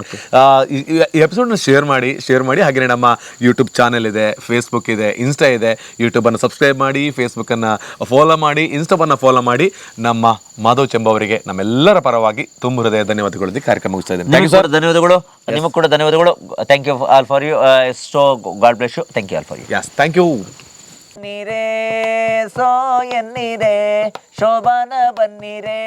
Speaker 2: ಈ ಎಪಿಸೋಡ್ನ ಶೇರ್ ಮಾಡಿ ಹಾಗೆಯೇ ನಮ್ಮ ಯೂಟ್ಯೂಬ್ ಚಾನೆಲ್ ಇದೆ, ಫೇಸ್ಬುಕ್ ಇದೆ, ಇನ್ಸ್ಟಾ ಇದೆ. ಯೂಟ್ಯೂಬನ್ನು ಸಬ್ಸ್ಕ್ರೈಬ್ ಮಾಡಿ, ಫೇಸ್ಬುಕ್ಕನ್ನು ಫಾಲೋ ಮಾಡಿ, ಇನ್ಸ್ಟಾವನ್ನು ಫಾಲೋ ಮಾಡಿ. ನಮ್ಮ ಮಾಧವ್ ಚೆಂಬು ಅವರಿಗೆ ನಮ್ಮೆಲ್ಲರ ಪರವಾಗಿ ತುಂಬ ಹೃದಯ ಧನ್ಯವಾದಗಳು. ಕಾರ್ಯಕ್ರಮ ಮುಗಿಸ್ತಾ ಇದ್ದೇನೆ. Thank you sir.
Speaker 1: ಧನ್ಯವಾದಗಳು, ನಿಮಗೆ ಕೂಡ ಧನ್ಯವಾದಗಳು. Thank you all for you. So God bless you. Thank you all for you.
Speaker 2: Yes, thank you.
Speaker 1: ನೀರೇ ಸೋ ಎನ್ನಿರೆ ಶೋಭಾನ ಬನ್ನಿರೇ.